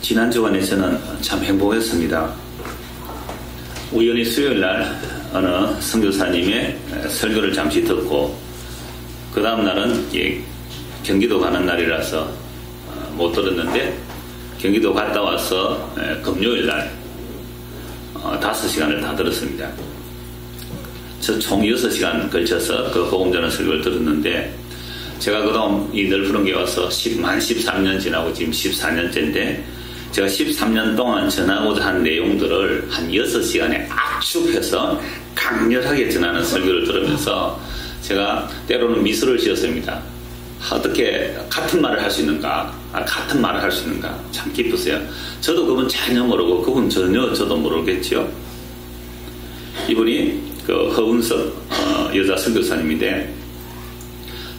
지난 주간에 저는 참 행복했습니다. 우연히 수요일날 어느 선교사님의 설교를 잠시 듣고 그 다음날은 경기도 가는 날이라서 못 들었는데 경기도 갔다 와서 금요일날 5시간을 다 들었습니다. 저 총 6시간 걸쳐서 그 복음 전하는 설교를 들었는데 제가 그동안 이 넓은 게 와서 만 13년 지나고 지금 14년째인데 제가 13년 동안 전하고자 한 내용들을 한 6시간에 압축해서 강렬하게 전하는 설교를 들으면서 제가 때로는 미소를 지었습니다. 어떻게 같은 말을 할 수 있는가? 같은 말을 할 수 있는가? 참 기뻤어요. 저도 그분 전혀 모르고 그분 전혀 저도 모르겠죠. 이분이 그 허은석 여자 선교사님인데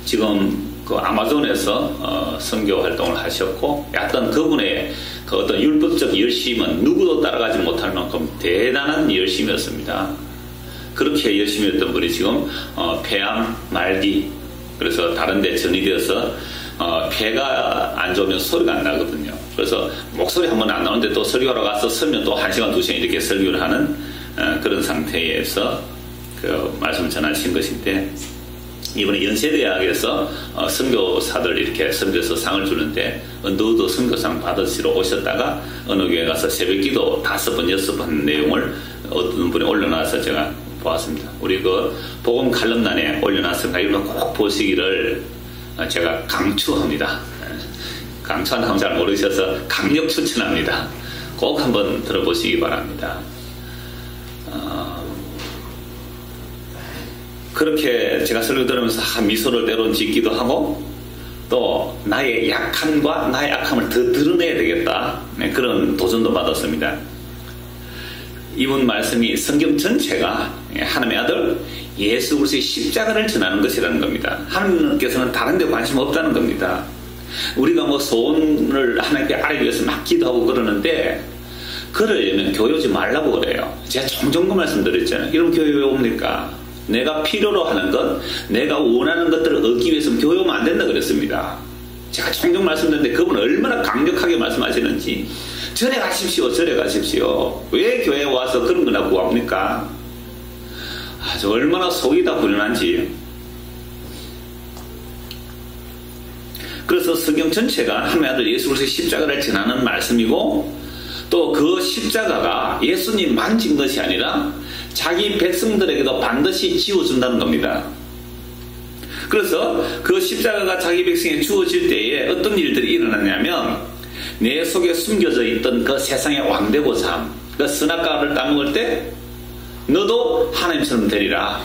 지금 그 아마존에서 선교 활동을 하셨고 어떤 그분의 그 어떤 율법적 열심은 누구도 따라가지 못할 만큼 대단한 열심이었습니다. 그렇게 열심히 했던 분이 지금 폐암 말기, 그래서 다른 데 전이되어서 폐가 안 좋으면 소리가 안 나거든요. 그래서 목소리 한 번 안 나오는데 또 설교하러 가서 서면 또 1시간 2시간 이렇게 설교를 하는 그런 상태에서 그 말씀을 전하신 것인데 이번에 연세대학에서 선교사들 이렇게 선교해서 상을 주는데 누구도 선교상 받으시러 오셨다가 어느 교회 가서 새벽기도 5번 6번 내용을 어떤 분이 올려놔서 제가 보았습니다. 우리 그 복음 칼럼란에 올려놨으니까 이걸 꼭 보시기를 제가 강추합니다. 강추한다면 잘 모르셔서 강력 추천합니다. 꼭 한번 들어보시기 바랍니다. 그렇게 제가 설교 들으면서 미소를 때론 짓기도 하고 또 나의 약함과 나의 악함을 더 드러내야 되겠다, 그런 도전도 받았습니다. 이분 말씀이 성경 전체가 하나님의 아들 예수 그리스도의 십자가를 전하는 것이라는 겁니다. 하나님께서는 다른 데 관심 없다는 겁니다. 우리가 뭐 소원을 하나님께 알기 위해서 막 기도하고 그러는데 그러려면 교회 오지 말라고 그래요. 제가 종종 그 말씀 드렸잖아요. 이런 교회 왜 옵니까? 내가 필요로 하는 것, 내가 원하는 것들을 얻기 위해서는 교회 오면 안 된다 그랬습니다. 제가 종종 말씀드렸는데 그분은 얼마나 강력하게 말씀하시는지 절에 가십시오, 절에 가십시오. 왜 교회에 와서 그런 거나 구합니까? 아주 얼마나 속이 다 불안한지. 그래서 성경 전체가 하나님의 아들 예수 그리스도의 십자가를 전하는 말씀이고 또 그 십자가가 예수님만 진 것이 아니라 자기 백성들에게도 반드시 지워준다는 겁니다. 그래서 그 십자가가 자기 백성에 주어질 때에 어떤 일들이 일어나냐면 내 속에 숨겨져 있던 그 세상의 왕되고자 함, 그 선악과를 따먹을 때 너도 하나님처럼 되리라,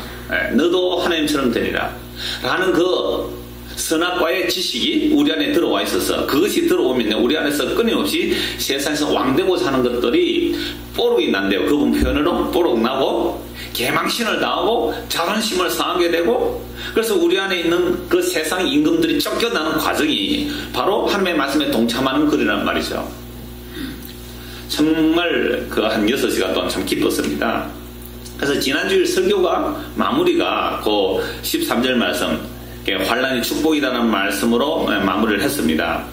너도 하나님처럼 되리라 라는 그 선악과의 지식이 우리 안에 들어와 있어서 그것이 들어오면 우리 안에서 끊임없이 세상에서 왕되고자 하는 것들이 뽀록이 난대요. 그분 표현으로 뽀록 나고 개망신을 당하고 자존심을 상하게 되고, 그래서 우리 안에 있는 그 세상 임금들이 쫓겨나는 과정이 바로 하나님의 말씀에 동참하는 글이란 말이죠. 정말 그 한 6시간 동안 참 기뻤습니다. 그래서 지난주일 설교가 마무리가 그 13절 말씀 환란이 축복이라는 말씀으로 마무리를 했습니다.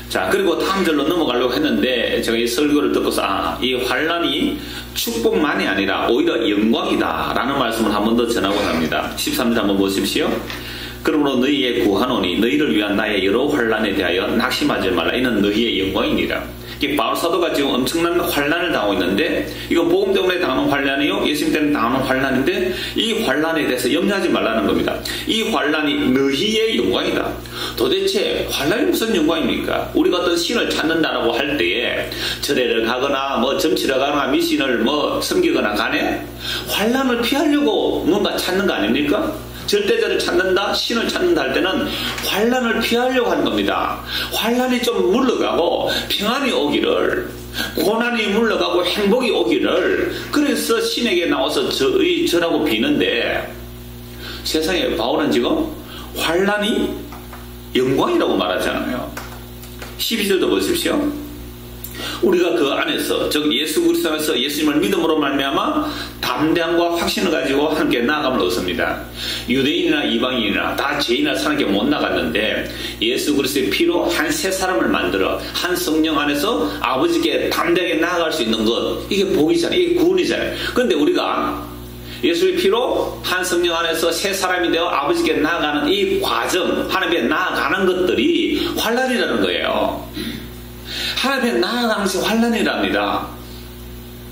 자, 그리고 다음 절로 넘어가려고 했는데 제가 이 설교를 듣고서 이 환란이 축복만이 아니라 오히려 영광이다 라는 말씀을 한 번 더 전하고 합니다. 13절 한번 보십시오. 그러므로 너희의 구하노니 너희를 위한 나의 여러 환란에 대하여 낙심하지 말라. 이는 너희의 영광이니라. 바울 사도가 지금 엄청난 환란을 당하고 있는데 이거 복음 때문에 당하는 환란이요, 예수님 때문에 당하는 환란인데 이 환란에 대해서 염려하지 말라는 겁니다. 이 환란이 너희의 영광이다. 도대체 환란이 무슨 영광입니까? 우리가 어떤 신을 찾는다라고 할 때에 절에를 가거나 뭐 점치러 가거나 미신을 뭐 섬기거나 간에 환란을 피하려고 뭔가 찾는 거 아닙니까? 절대자를 찾는다, 신을 찾는다 할 때는 환란을 피하려고 하는 겁니다. 환란이 좀 물러가고 평안이 오기를, 고난이 물러가고 행복이 오기를, 그래서 신에게 나와서 절하고 비는데 세상에 바울은 지금 환란이 영광이라고 말하잖아요. 12절도 보십시오. 우리가 그 안에서, 즉 예수 그리스도 안에서 예수님을 믿음으로 말미암아 담대함과 확신을 가지고 함께 나아감을 얻습니다. 유대인이나 이방인이나 다 죄인이나 사는 게 못 나갔는데 예수 그리스도의 피로 한 새 사람을 만들어 한 성령 안에서 아버지께 담대하게 나아갈 수 있는 것, 이게 복이잖아요. 이게 구원이잖아요. 그런데 우리가 예수의 피로 한 성령 안에서 새 사람이 되어 아버지께 나아가는 이 과정, 하나님께 나아가는 것들이 환난이라는 거예요. 하나님께 나아가는 것이 환난이랍니다.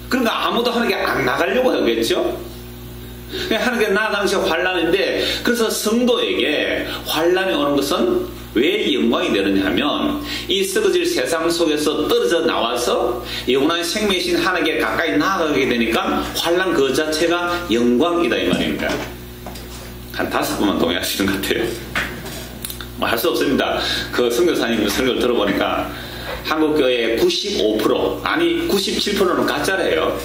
그러니까 아무도 하나님께 안 나가려고 하겠죠. 하나님께 나아가는 것이 환난인데, 그래서 성도에게 환난이 오는 것은 왜 영광이 되느냐 하면, 이 썩어질 세상 속에서 떨어져 나와서 영원한 생명이신 하나님께 가까이 나아가게 되니까 환난 그 자체가 영광이다 이 말입니다. 한 5번만 동의하시는 것 같아요. 뭐 할 수 없습니다. 그 선교사님 설교를 들어보니까 한국교회의 95%, 아니 97%는 가짜래요.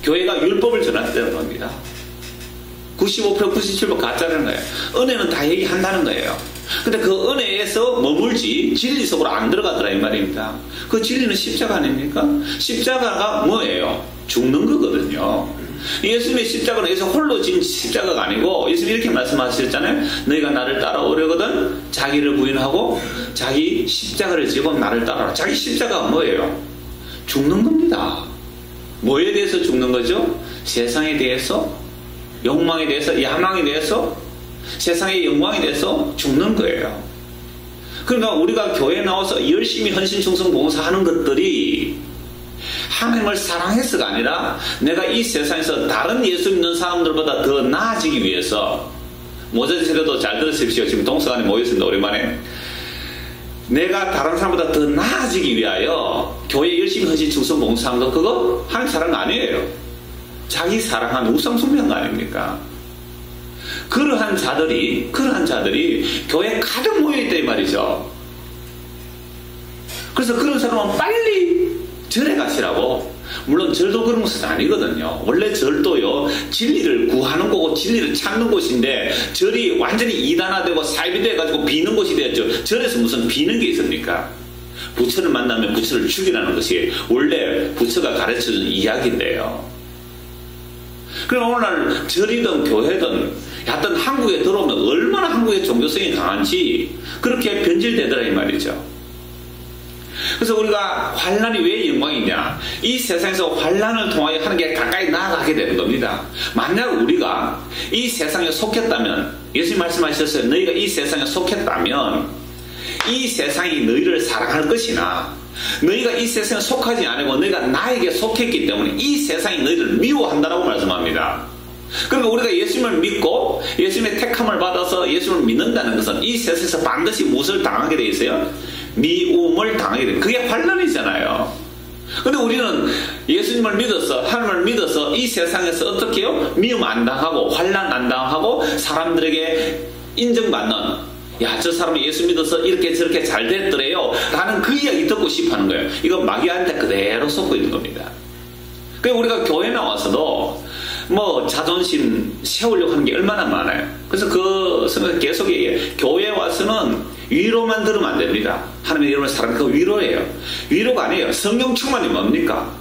교회가 율법을 전한다는 겁니다. 95%, 97% 가짜라는 거예요. 은혜는 다 얘기한다는 거예요. 근데 그 은혜에서 머물지 진리 속으로 안 들어가더라 이 말입니다. 그 진리는 십자가 아닙니까? 십자가가 뭐예요? 죽는 거거든요. 예수님의 십자가는 여기서 홀로 진 십자가가 아니고, 예수님이 이렇게 말씀하셨잖아요. 너희가 나를 따라오려거든 자기를 부인하고 자기 십자가를 지고 나를 따라라. 자기 십자가가 뭐예요? 죽는 겁니다. 뭐에 대해서 죽는 거죠? 세상에 대해서, 욕망에 대해서, 야망에 대해서, 세상의 영광에 대해서 죽는 거예요. 그러니까 우리가 교회에 나와서 열심히 헌신, 충성, 봉사하는 것들이 하나님을 사랑해서가 아니라 내가 이 세상에서 다른 예수 믿는 사람들보다 더 나아지기 위해서, 모자지 세대도 잘 들으십시오. 지금 동서간에 모였습니다. 오랜만에. 내가 다른 사람보다 더 나아지기 위하여 교회 열심히 헌신, 충성, 봉사한 거, 그거 하나님 사랑 아니에요. 자기 사랑한 우상 숭배한 거 아닙니까? 그러한 자들이 교회에 가득 모여있다 이 말이죠. 그래서 그런 사람은 빨리 절에 가시라고. 물론 절도 그런 것은 아니거든요. 원래 절도요, 진리를 구하는 거고 진리를 찾는 곳인데, 절이 완전히 이단화되고 사이비돼가지고 비는 곳이 되었죠. 절에서 무슨 비는 게 있습니까? 부처를 만나면 부처를 죽이라는 것이 원래 부처가 가르쳐준 이야기인데요. 그럼 오늘날 절이든 교회든 하여튼 한국에 들어오면 얼마나 한국의 종교성이 강한지 그렇게 변질되더라 이 말이죠. 그래서 우리가 환난이 왜 영광이냐, 이 세상에서 환난을 통하여 하나님께 가까이 나아가게 되는 겁니다. 만약 우리가 이 세상에 속했다면, 예수님 말씀하셨어요. 너희가 이 세상에 속했다면 이 세상이 너희를 사랑할 것이나, 너희가 이 세상에 속하지 않고 너희가 나에게 속했기 때문에 이 세상이 너희를 미워한다라고 말씀합니다. 그러니까 우리가 예수님을 믿고 예수님의 택함을 받아서 예수님을 믿는다는 것은 이 세상에서 반드시 무엇을 당하게 돼 있어요? 미움을 당하게 돼. 그게 환난이잖아요. 근데 우리는 예수님을 믿어서, 하나님을 믿어서 이 세상에서 어떻게 해요? 미움 안 당하고 환난 안 당하고 사람들에게 인정받는, 야, 저 사람이 예수 믿어서 이렇게 저렇게 잘 됐더래요 라는 그 이야기 듣고 싶어 하는 거예요. 이건 마귀한테 그대로 속고 있는 겁니다. 그러니까 우리가 교회 나와서도 뭐 자존심 세우려고 하는 게 얼마나 많아요. 그래서 그 성경 계속 얘기해요. 교회에 와서는 위로만 들으면 안 됩니다. 하나님의 이름을 사랑하는 그 위로예요. 위로가 아니에요. 성령 충만이 뭡니까?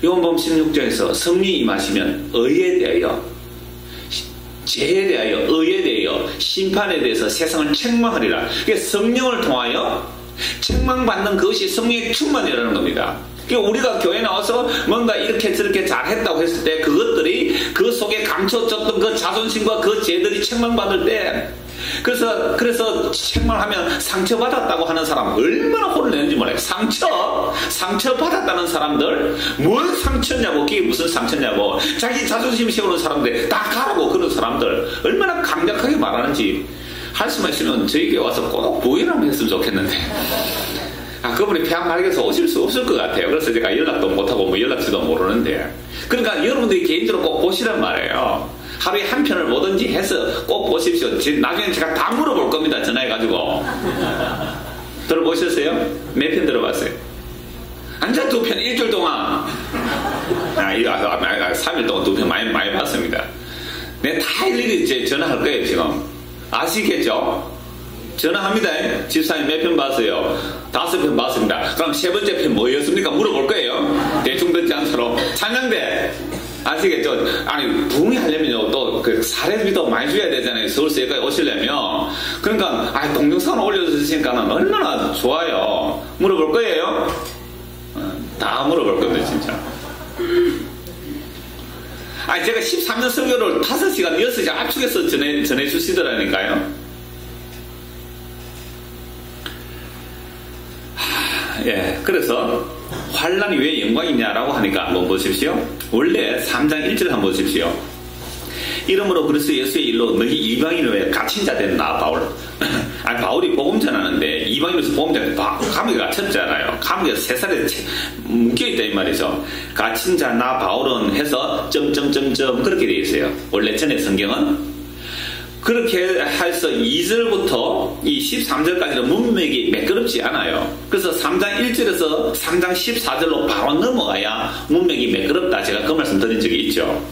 요한복음 16장에서 성령이 임하시면 의에 대하여, 죄에 대하여, 의에 대하여, 심판에 대해서 세상을 책망하리라. 그러니까 성령을 통하여 책망받는 그것이 성령의 충만이라는 겁니다. 그러니까 우리가 교회에 나와서 뭔가 이렇게 저렇게 잘했다고 했을 때 그것들이 그 속에 감춰졌던 그 자존심과 그 죄들이 책망받을 때, 그래서 책망하면 상처받았다고 하는 사람 얼마나 혼을 내는지 몰라요. 상처받았다는 사람들, 뭔 상처냐고, 그게 무슨 상처냐고, 자기 자존심 세우는 사람들 다 가라고 그런 사람들 얼마나 강력하게 말하는지 할 수만 있으면 저에게 와서 꼭 부인 한번 했으면 좋겠는데, 그분이 폐암 말기에서 오실 수 없을 것 같아요. 그래서 제가 연락도 못하고 뭐 연락처도 모르는데, 그러니까 여러분들이 개인적으로 꼭 보시란 말이에요. 하루에 한 편을 뭐든지 해서 꼭 보십시오. 나중에 제가 다 물어볼 겁니다. 전화해가지고. 들어보셨어요? 몇 편 들어봤어요? 앉아 2편, 일주일 동안. 3일 동안 2편 많이 봤습니다. 내가 다 일일이 이제 전화할 거예요, 지금. 아시겠죠? 전화합니다. 집사님 몇 편 봤어요? 5편 봤습니다. 그럼 세 번째 편 뭐였습니까? 물어볼 거예요. 대충 듣지 않도록. 찬양대 아시겠죠? 아니 부흥이 하려면요 또 그 사례비도 많이 줘야 되잖아요. 서울서 여기까지 오시려면. 그러니까 동영상을 올려주시니까 얼마나 좋아요. 물어볼 거예요. 다 물어볼 건데 진짜. 아니 제가 13년 설교를 5시간 6시간 압축해서 전해주시더라니까요. 예, 그래서 환란이 왜 영광이냐라고 하니까 한번 보십시오. 원래 3장 1절 한번 보십시오. 이러므로 그리스도 예수의 일로 너희 이방인을 왜 갇힌 자 된 나 바울. 아니 바울이 복음 전하는데 이방인으로서 복음 전하는데 감옥에 갇혔잖아요. 감옥에 3살에 묶여있다 이 말이죠. 갇힌 자 나 바울은 해서 점점점점 그렇게 되어 있어요. 원래 전에 성경은 그렇게 해서 2절부터 이 13절까지는 문맥이 매끄럽지 않아요. 그래서 3장 1절에서 3장 14절로 바로 넘어가야 문맥이 매끄럽다. 제가 그 말씀 드린 적이 있죠.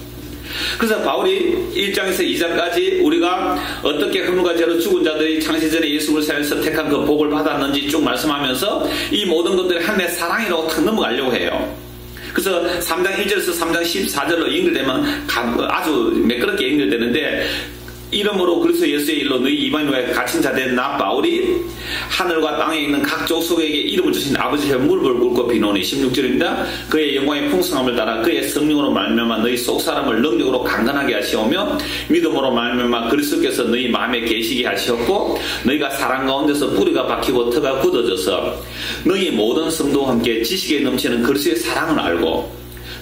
그래서 바울이 1장에서 2장까지 우리가 어떻게 허물과 죄로 죽은 자들이 창세전에 예수 그리스도에서 택한 그 복을 받았는지 쭉 말씀하면서 이 모든 것들이 하나님의 사랑이라고 탁 넘어가려고 해요. 그래서 3장 1절에서 3장 14절로 연결되면 아주 매끄럽게 연결되는데, 이러므로 그리스도 예수의 일로 너희 이방인과 갇힌 자 된 나 바울이 하늘과 땅에 있는 각 족속에게 이름을 주신 아버지의 무릎을 꿇고 비노니 16절입니다. 그의 영광의 풍성함을 따라 그의 성령으로 말미암아 너희 속 사람을 능력으로 강건하게 하시오며 믿음으로 말미암아 그리스도께서 너희 마음에 계시게 하시었고 너희가 사랑 가운데서 뿌리가 박히고 터가 굳어져서 너희 모든 성도와 함께 지식에 넘치는 그리스도의 사랑을 알고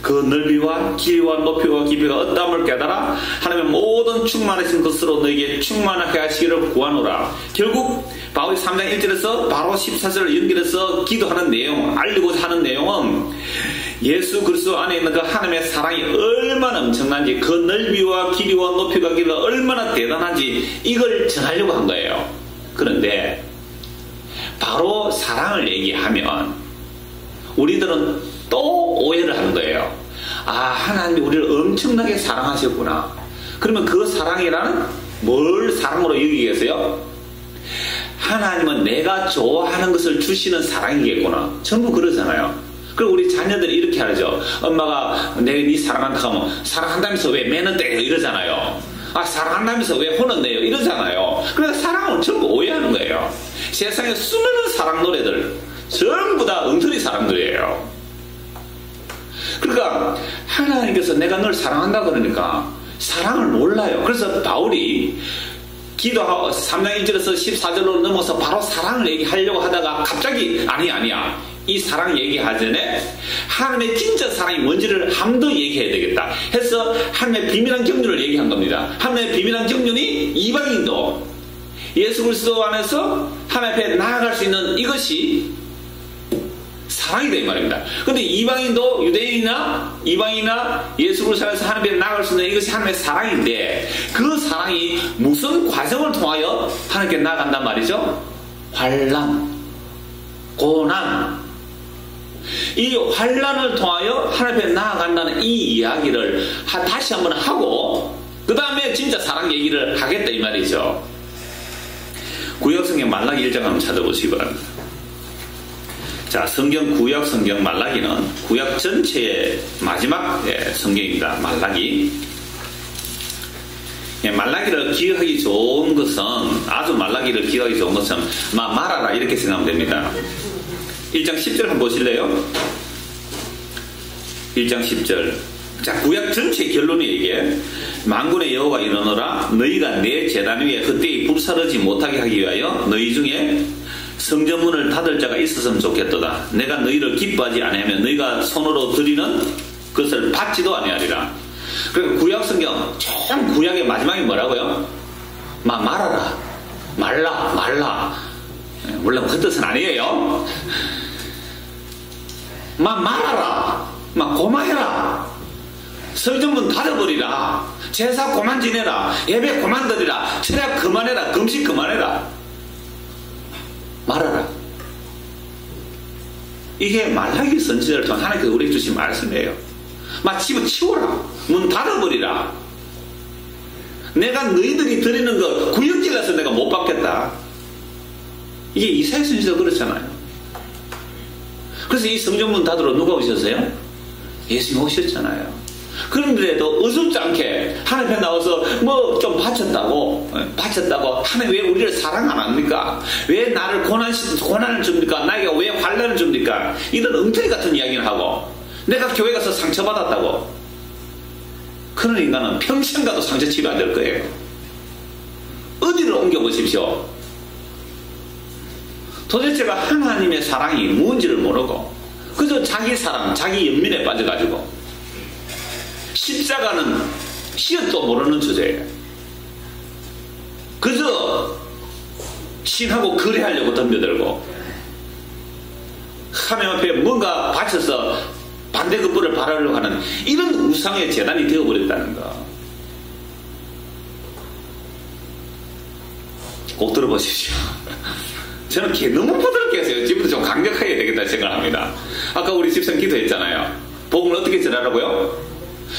그 넓이와 길이와 높이와 깊이가 어떠함을 깨달아 하나님의 모든 충만하신 것으로 너에게 충만하게 하시기를 구하노라. 결국 바울이 3장 1절에서 바로 14절을 연결해서 기도하는 내용, 알리고자 하는 내용은 예수 그리스도 안에 있는 그 하나님의 사랑이 얼마나 엄청난지, 그 넓이와 길이와 높이가 길이가 얼마나 대단한지 이걸 전하려고 한 거예요. 그런데 바로 사랑을 얘기하면 우리들은 또 오해를 하는 거예요. 아, 하나님이 우리를 엄청나게 사랑하셨구나. 그러면 그 사랑이라는 뭘 사랑으로 여기겠어요? 하나님은 내가 좋아하는 것을 주시는 사랑이겠구나. 전부 그러잖아요. 그리고 우리 자녀들이 이렇게 하죠. 엄마가 내가 네 사랑한다 하면 사랑한다면서 왜 매는 때려 이러잖아요. 아, 사랑한다면서 왜 혼은 내요 이러잖아요. 그러니까 사랑을 전부 오해하는 거예요. 세상에 수많은 사랑 노래들 전부 다 엉터리 사랑들이에요. 그러니까 하나님께서 내가 널 사랑한다 그러니까 사랑을 몰라요. 그래서 바울이 기도하고 3장 1절에서 14절로 넘어서 바로 사랑을 얘기하려고 하다가 갑자기 아니야 이 사랑 얘기하기 전에 하나님의 진짜 사랑이 뭔지를 한 번 더 얘기해야 되겠다 해서 하나님의 비밀한 경륜을 얘기한 겁니다. 하나님의 비밀한 경륜이 이방인도 예수 그리스도 안에서 하나님 앞에 나아갈 수 있는 이것이 사랑이다 이 말입니다. 근데 이방인도 유대인이나 이방인이나 예수 그리스도 안에서 하나님 앞에 나아갈 수 있는 이것이 하나님의 사랑인데, 그 사랑이 무슨 과정을 통하여 하나님께 나아간단 말이죠? 환난, 고난, 이 환난을 통하여 하나님 앞에 나아간다는 이 이야기를 다시 한번 하고 그 다음에 진짜 사랑 얘기를 하겠다 이 말이죠. 구약성경 말라기 1장 한번 찾아보시기 바랍니다. 자, 성경 구약 성경 말라기는 구약 전체의 마지막 성경입니다. 말라기. 말라기를 기억하기 좋은 것은, 아주 말라기를 기억하기 좋은 것은 말하라 이렇게 생각하면 됩니다. 1장 10절 한번 보실래요? 1장 10절. 자, 구약 전체 결론이 이게 만군의 여호와가 이르노라 너희가 내 제단 위에 헛되이 불사르지 못하게 하기 위하여 너희 중에 성전문을 닫을 자가 있었으면 좋겠도다. 내가 너희를 기뻐하지 아니하면 너희가 손으로 드리는 것을 받지도 아니하리라. 그리고 구약 성경 참 구약의 마지막이 뭐라고요? 말하라, 말라. 물론 그 뜻은 아니에요. 말하라, 고마해라, 성전문 닫아버리라, 제사 그만 지내라, 예배 그만 드리라, 철학 그만해라, 금식 그만해라. 말하라. 이게 말라기 선지자를 통한 하나님께서 우리에게 주신 말씀이에요. 집어치워라, 문 닫아버리라. 내가 너희들이 드리는 거 구역질러서 내가 못 받겠다. 이게 이사야 선지도 그렇잖아요. 그래서 이 성전문 닫으러 누가 오셨어요? 예수님 오셨잖아요. 그런데도 어줍지 않게 하나님 앞에 나와서 뭐 좀 바쳤다고 하나님 왜 우리를 사랑 안 합니까? 왜 나를 고난을 줍니까? 나에게 왜 환난을 줍니까? 이런 엉터리 같은 이야기를 하고 내가 교회 가서 상처받았다고. 그런 인간은 평생 가도 상처 치료 안 될 거예요. 어디를 옮겨보십시오. 도대체가 하나님의 사랑이 무엇인지를 모르고 그저 자기 사랑, 자기 연민에 빠져가지고 십자가는 씨앗도 모르는 주제예요. 그저 신하고 거래하려고 덤벼들고 하나님 앞에 뭔가 바쳐서 반대급부를 바라려고 하는 이런 우상의 재단이 되어버렸다는 거. 꼭 들어보십시오. 저는 너무 부드럽게 했어요. 지금부터 좀 강력하게 되겠다 생각합니다. 아까 우리 집성 기도했잖아요. 복음을 어떻게 전하라고요?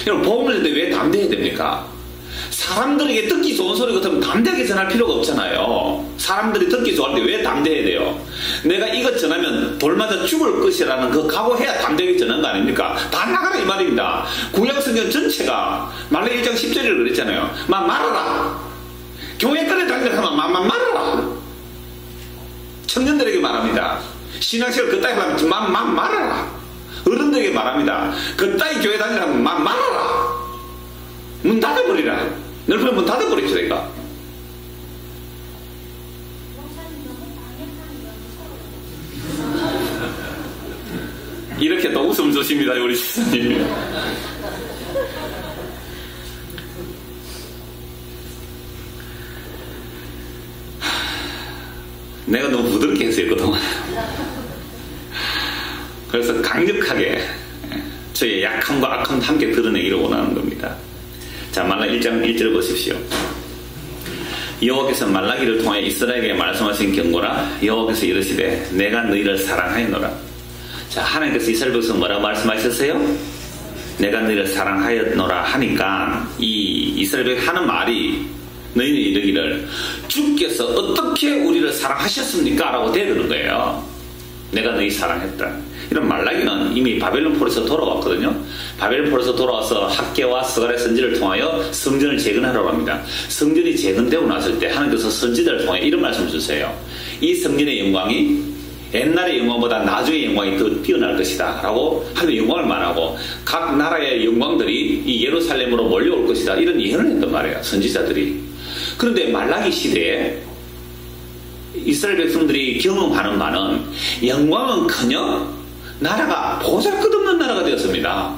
여러분, 복음을 전할 때 왜 담대해야 됩니까? 사람들에게 듣기 좋은 소리 같으면 담대하게 전할 필요가 없잖아요. 사람들이 듣기 좋아할 때 왜 담대해야 돼요? 내가 이것 전하면 돌 맞아 죽을 것이라는 그 각오해야 담대하게 전한 거 아닙니까? 다 나가라 이 말입니다. 구약성경 전체가 말라기 1장 10절을 그랬잖아요. 말아라. 교회권에 다니려면 말아라. 청년들에게 말합니다. 신앙생활 그따위 하면 말아라. 어른들에게 말합니다. 그따위 교회 다니려면 말아라. 문 닫아버리라. 넓은 문 닫아버립시다. 이거. 이렇게 또 웃음 주십니다. 우리 지사님이. 내가 너무 부드럽게 했어요 그동안. 그래서 강력하게 저의 약함과 악함 함께 드러내기를 원하는 겁니다. 자, 말라기 1장 1절을 보십시오. 여호와께서 말라기를 통해 이스라엘에게 말씀하신 경고라. 여호와께서 이르시되 내가 너희를 사랑하였노라. 자, 하나님께서 이스라엘 백성 뭐라고 말씀하셨어요? 내가 너희를 사랑하였노라 하니까 이 이스라엘 백성 하는 말이 너희는 이르기를 주께서 어떻게 우리를 사랑하셨습니까? 라고 대드는 거예요. 내가 너희 사랑했다. 이런 말라기는 이미 바벨론 포로에서 돌아왔거든요. 바벨론 포로에서 돌아와서 학개와 스가랴 선지를 통하여 성전을 재건하라고 합니다. 성전이 재건되고 났을 때 하나님께서 선지자를 통해 이런 말씀을 주세요. 이 성전의 영광이 옛날의 영광보다 나중의 영광이 더 뛰어날 것이다 라고 하나님의 영광을 말하고 각 나라의 영광들이 이 예루살렘으로 몰려올 것이다 이런 예언을 했단 말이에요. 선지자들이. 그런데 말라기 시대에 이스라엘 백성들이 경험하는 바는 영광은커녕 나라가 보잘것없는 나라가 되었습니다.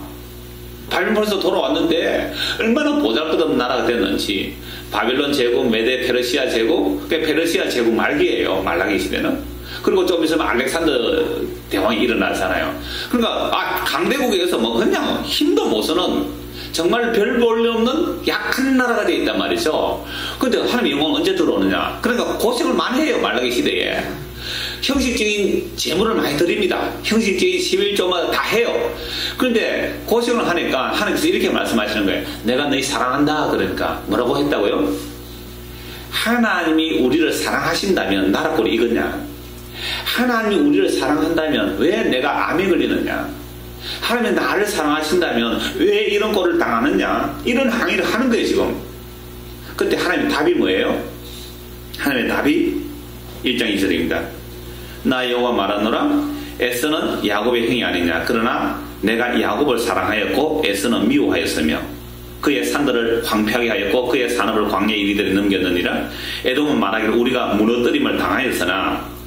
바벨론에서 돌아왔는데 얼마나 보잘것없는 나라가 됐는지. 바벨론 제국, 메데 페르시아 제국, 페르시아 제국 말기예요. 말라기 시대는. 그리고 좀 있으면 알렉산더 대왕이 일어나잖아요. 그러니까 강대국에서 뭐 그냥 힘도 못 쓰는 정말 별 볼일 없는 약한 나라가 되어 있단 말이죠. 근데 하나님의 영광은 언제 들어오느냐? 그러니까 고생을 많이 해요. 말라기 시대에. 형식적인 재물을 많이 드립니다. 형식적인 11조마다 다 해요. 그런데 고생을 하니까 하나님께서 이렇게 말씀하시는 거예요. 내가 너희 사랑한다. 그러니까 뭐라고 했다고요? 하나님이 우리를 사랑하신다면 나라 꼴이 이거냐? 하나님이 우리를 사랑한다면 왜 내가 암에 걸리느냐? 하나님이 나를 사랑하신다면 왜 이런 꼴을 당하느냐? 이런 항의를 하는 거예요 지금. 그때 하나님의 답이 뭐예요? 하나님의 답이 1장 2절입니다. 나 여호와 말하노라. 에서는 야곱의 형이 아니냐. 그러나 내가 야곱을 사랑하였고 에서는 미워하였으며 그의 산들을 황폐하게 하였고 그의 산업을 광야의 이리들이 넘겼느니라. 에돔은 말하기를 우리가 무너뜨림을 당하였으나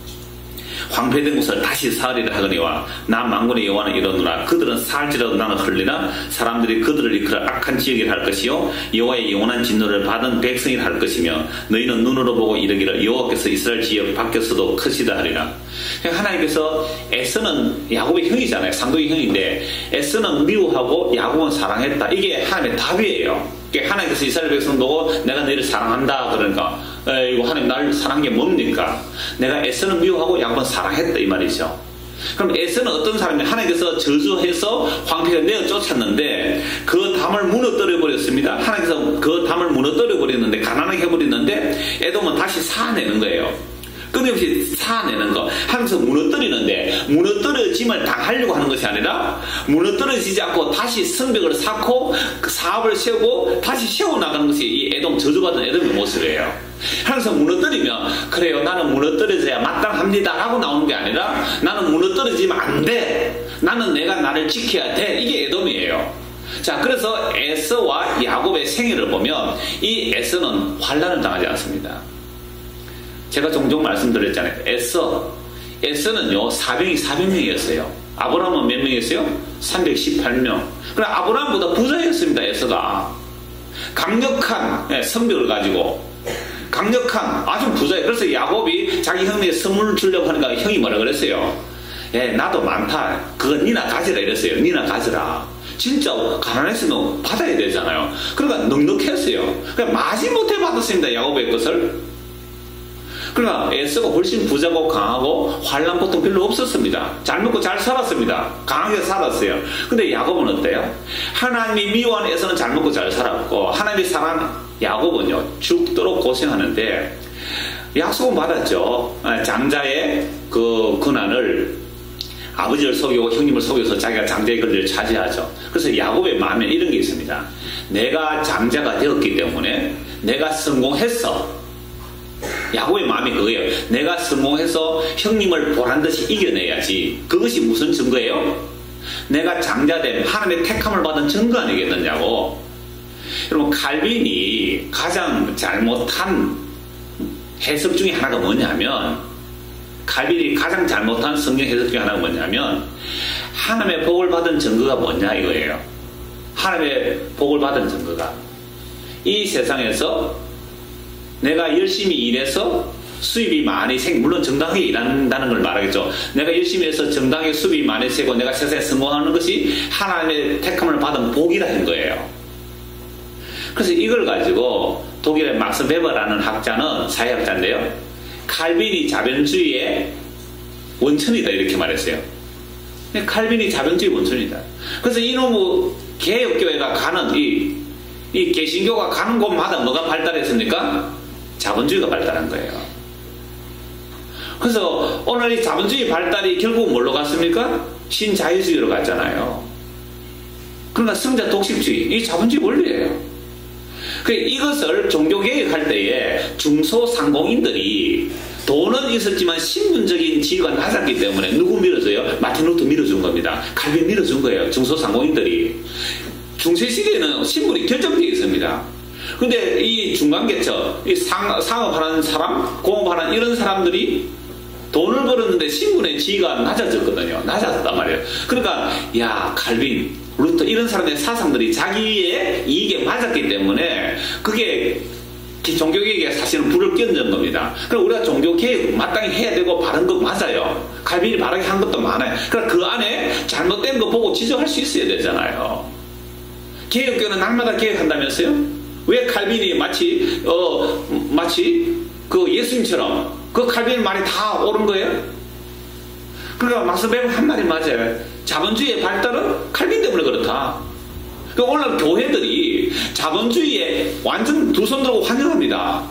황폐된 곳을 다시 사으리라 하거니와 나 만군의 여호와는 이러노라. 그들은 살지라도 나는 흘리나 사람들이 그들을 이끌어 악한 지역이라 할 것이요 여호와의 영원한 진노를 받은 백성이라 할 것이며 너희는 눈으로 보고 이르기를 여호와께서 이스라엘 지역 밖에서도 크시다 하리라. 하나님께서 에서는 야곱의 형이잖아요. 상도의 형인데 에서는 미워하고 야곱은 사랑했다. 이게 하나님의 답이에요. 하나님께서 이스라엘 백성 보고 내가 너희를 사랑한다. 그러니까 이거 하나님 나를 사랑한 게 뭡니까? 내가 에서는 미워하고 야곱은 사랑했다 이 말이죠. 그럼 에서는 어떤 사람이 하나님께서 저주해서 황폐를 내어 쫓았는데 그 담을 무너뜨려 버렸습니다. 하나님께서 그 담을 무너뜨려 버렸는데 가난하게 해버렸는데 에돔은 다시 사내는 거예요. 끊임없이 쌓아내는 거 하면서 무너뜨리는데, 무너뜨려짐을 당하려고 하는 것이 아니라 무너뜨려지지 않고 다시 성벽을 쌓고 사업을 세우고 다시 세워나가는 것이 이 에돔, 저주받은 에돔의 모습이에요. 항상 무너뜨리면 그래요, 나는 무너뜨려져야 마땅합니다 라고 나오는 게 아니라 나는 무너뜨려지면 안 돼, 나는 내가 나를 지켜야 돼, 이게 에돔이에요. 자, 그래서 에서와 야곱의 생애를 보면 이 에서는 환난을 당하지 않습니다. 제가 종종 말씀드렸잖아요. 에서는요, 사병이 400명이었어요. 아브라함은 몇 명이었어요? 318명. 그래, 아브라함보다 부자였습니다, 에서가. 강력한 성벽을 가지고, 강력한 아주 부자예요. 그래서 야곱이 자기 형에게 선물을 주려고 하니까 형이 뭐라 그랬어요? 나도 많다. 그건 니나 가지라 이랬어요. 니나 가지라. 진짜 가난했으면 받아야 되잖아요. 그러니까 넉넉했어요. 그러니까 마지못해 받았습니다, 야곱의 것을. 그러니까 에서가 훨씬 부자고 강하고 환난 고통 별로 없었습니다. 잘 먹고 잘 살았습니다. 강하게 살았어요. 근데 야곱은 어때요? 하나님이 미워한 에서는 잘 먹고 잘 살았고, 하나님이 사랑하는 야곱은요, 죽도록 고생하는데 약속은 받았죠. 장자의 그 고난을, 아버지를 속이고 형님을 속여서 자기가 장자의 권리를 차지하죠. 그래서 야곱의 마음에 이런 게 있습니다. 내가 장자가 되었기 때문에 내가 성공했어. 야곱의 마음이 그거예요. 내가 성공해서 형님을 보란듯이 이겨내야지. 그것이 무슨 증거예요? 내가 장자됨, 하나님의 택함을 받은 증거 아니겠느냐고. 여러분, 칼빈이 가장 잘못한 해석 중에 하나가 뭐냐면, 칼빈이 가장 잘못한 성경 해석 중에 하나가 뭐냐면, 하나님의 복을 받은 증거가 뭐냐 이거예요. 하나님의 복을 받은 증거가 이 세상에서 내가 열심히 일해서 수입이 많이 물론 정당하게 일한다는 걸 말하겠죠. 내가 열심히 해서 정당하게 수입이 많이 세고 내가 세상에 성공하는 것이 하나님의 택함을 받은 복이라는 거예요. 그래서 이걸 가지고 독일의 막스 베버라는 학자는, 사회학자인데요, 칼빈이 자본주의의 원천이다 이렇게 말했어요. 칼빈이 자본주의 원천이다. 그래서 이놈의 개혁교회가 가는 이 개신교가 가는 곳마다 뭐가 발달했습니까? 자본주의가 발달한 거예요. 그래서 오늘 이 자본주의 발달이 결국 뭘로 갔습니까? 신자유주의로 갔잖아요. 그러나 성자 독식주의, 이 자본주의 원리예요. 이것을 종교개혁할 때에 중소상공인들이 돈은 있었지만 신분적인 지위가 낮았기 때문에 누구 밀어줘요? 마틴 루터 밀어준 겁니다. 칼빈 밀어준 거예요. 중소상공인들이. 중세시대에는 신분이 결정되어 있습니다. 근데 이 중간계층, 이 상업하는 사람, 공업하는 이런 사람들이 돈을 벌었는데 신분의 지위가 낮아졌거든요. 낮아졌단 말이에요. 그러니까 야, 칼빈, 루터 이런 사람의 사상들이 자기의 이익에 맞았기 때문에 그게 종교개혁에 사실은 불을 끼얹은 겁니다. 그럼 우리가 종교개혁 마땅히 해야 되고 바른 거 맞아요. 칼빈이 바르게 한 것도 많아요. 그러니까 그 안에 잘못된 거 보고 지적할 수 있어야 되잖아요. 개혁교는 날마다 개혁한다면서요? 왜 칼빈이 마치 그 예수님처럼 그 칼빈 말이 다 옳은 거예요? 그러니까 막스 베버 한 말이 맞아요. 자본주의의 발달은 칼빈 때문에 그렇다. 오늘 교회들이 자본주의에 완전 두 손 들고 환영합니다.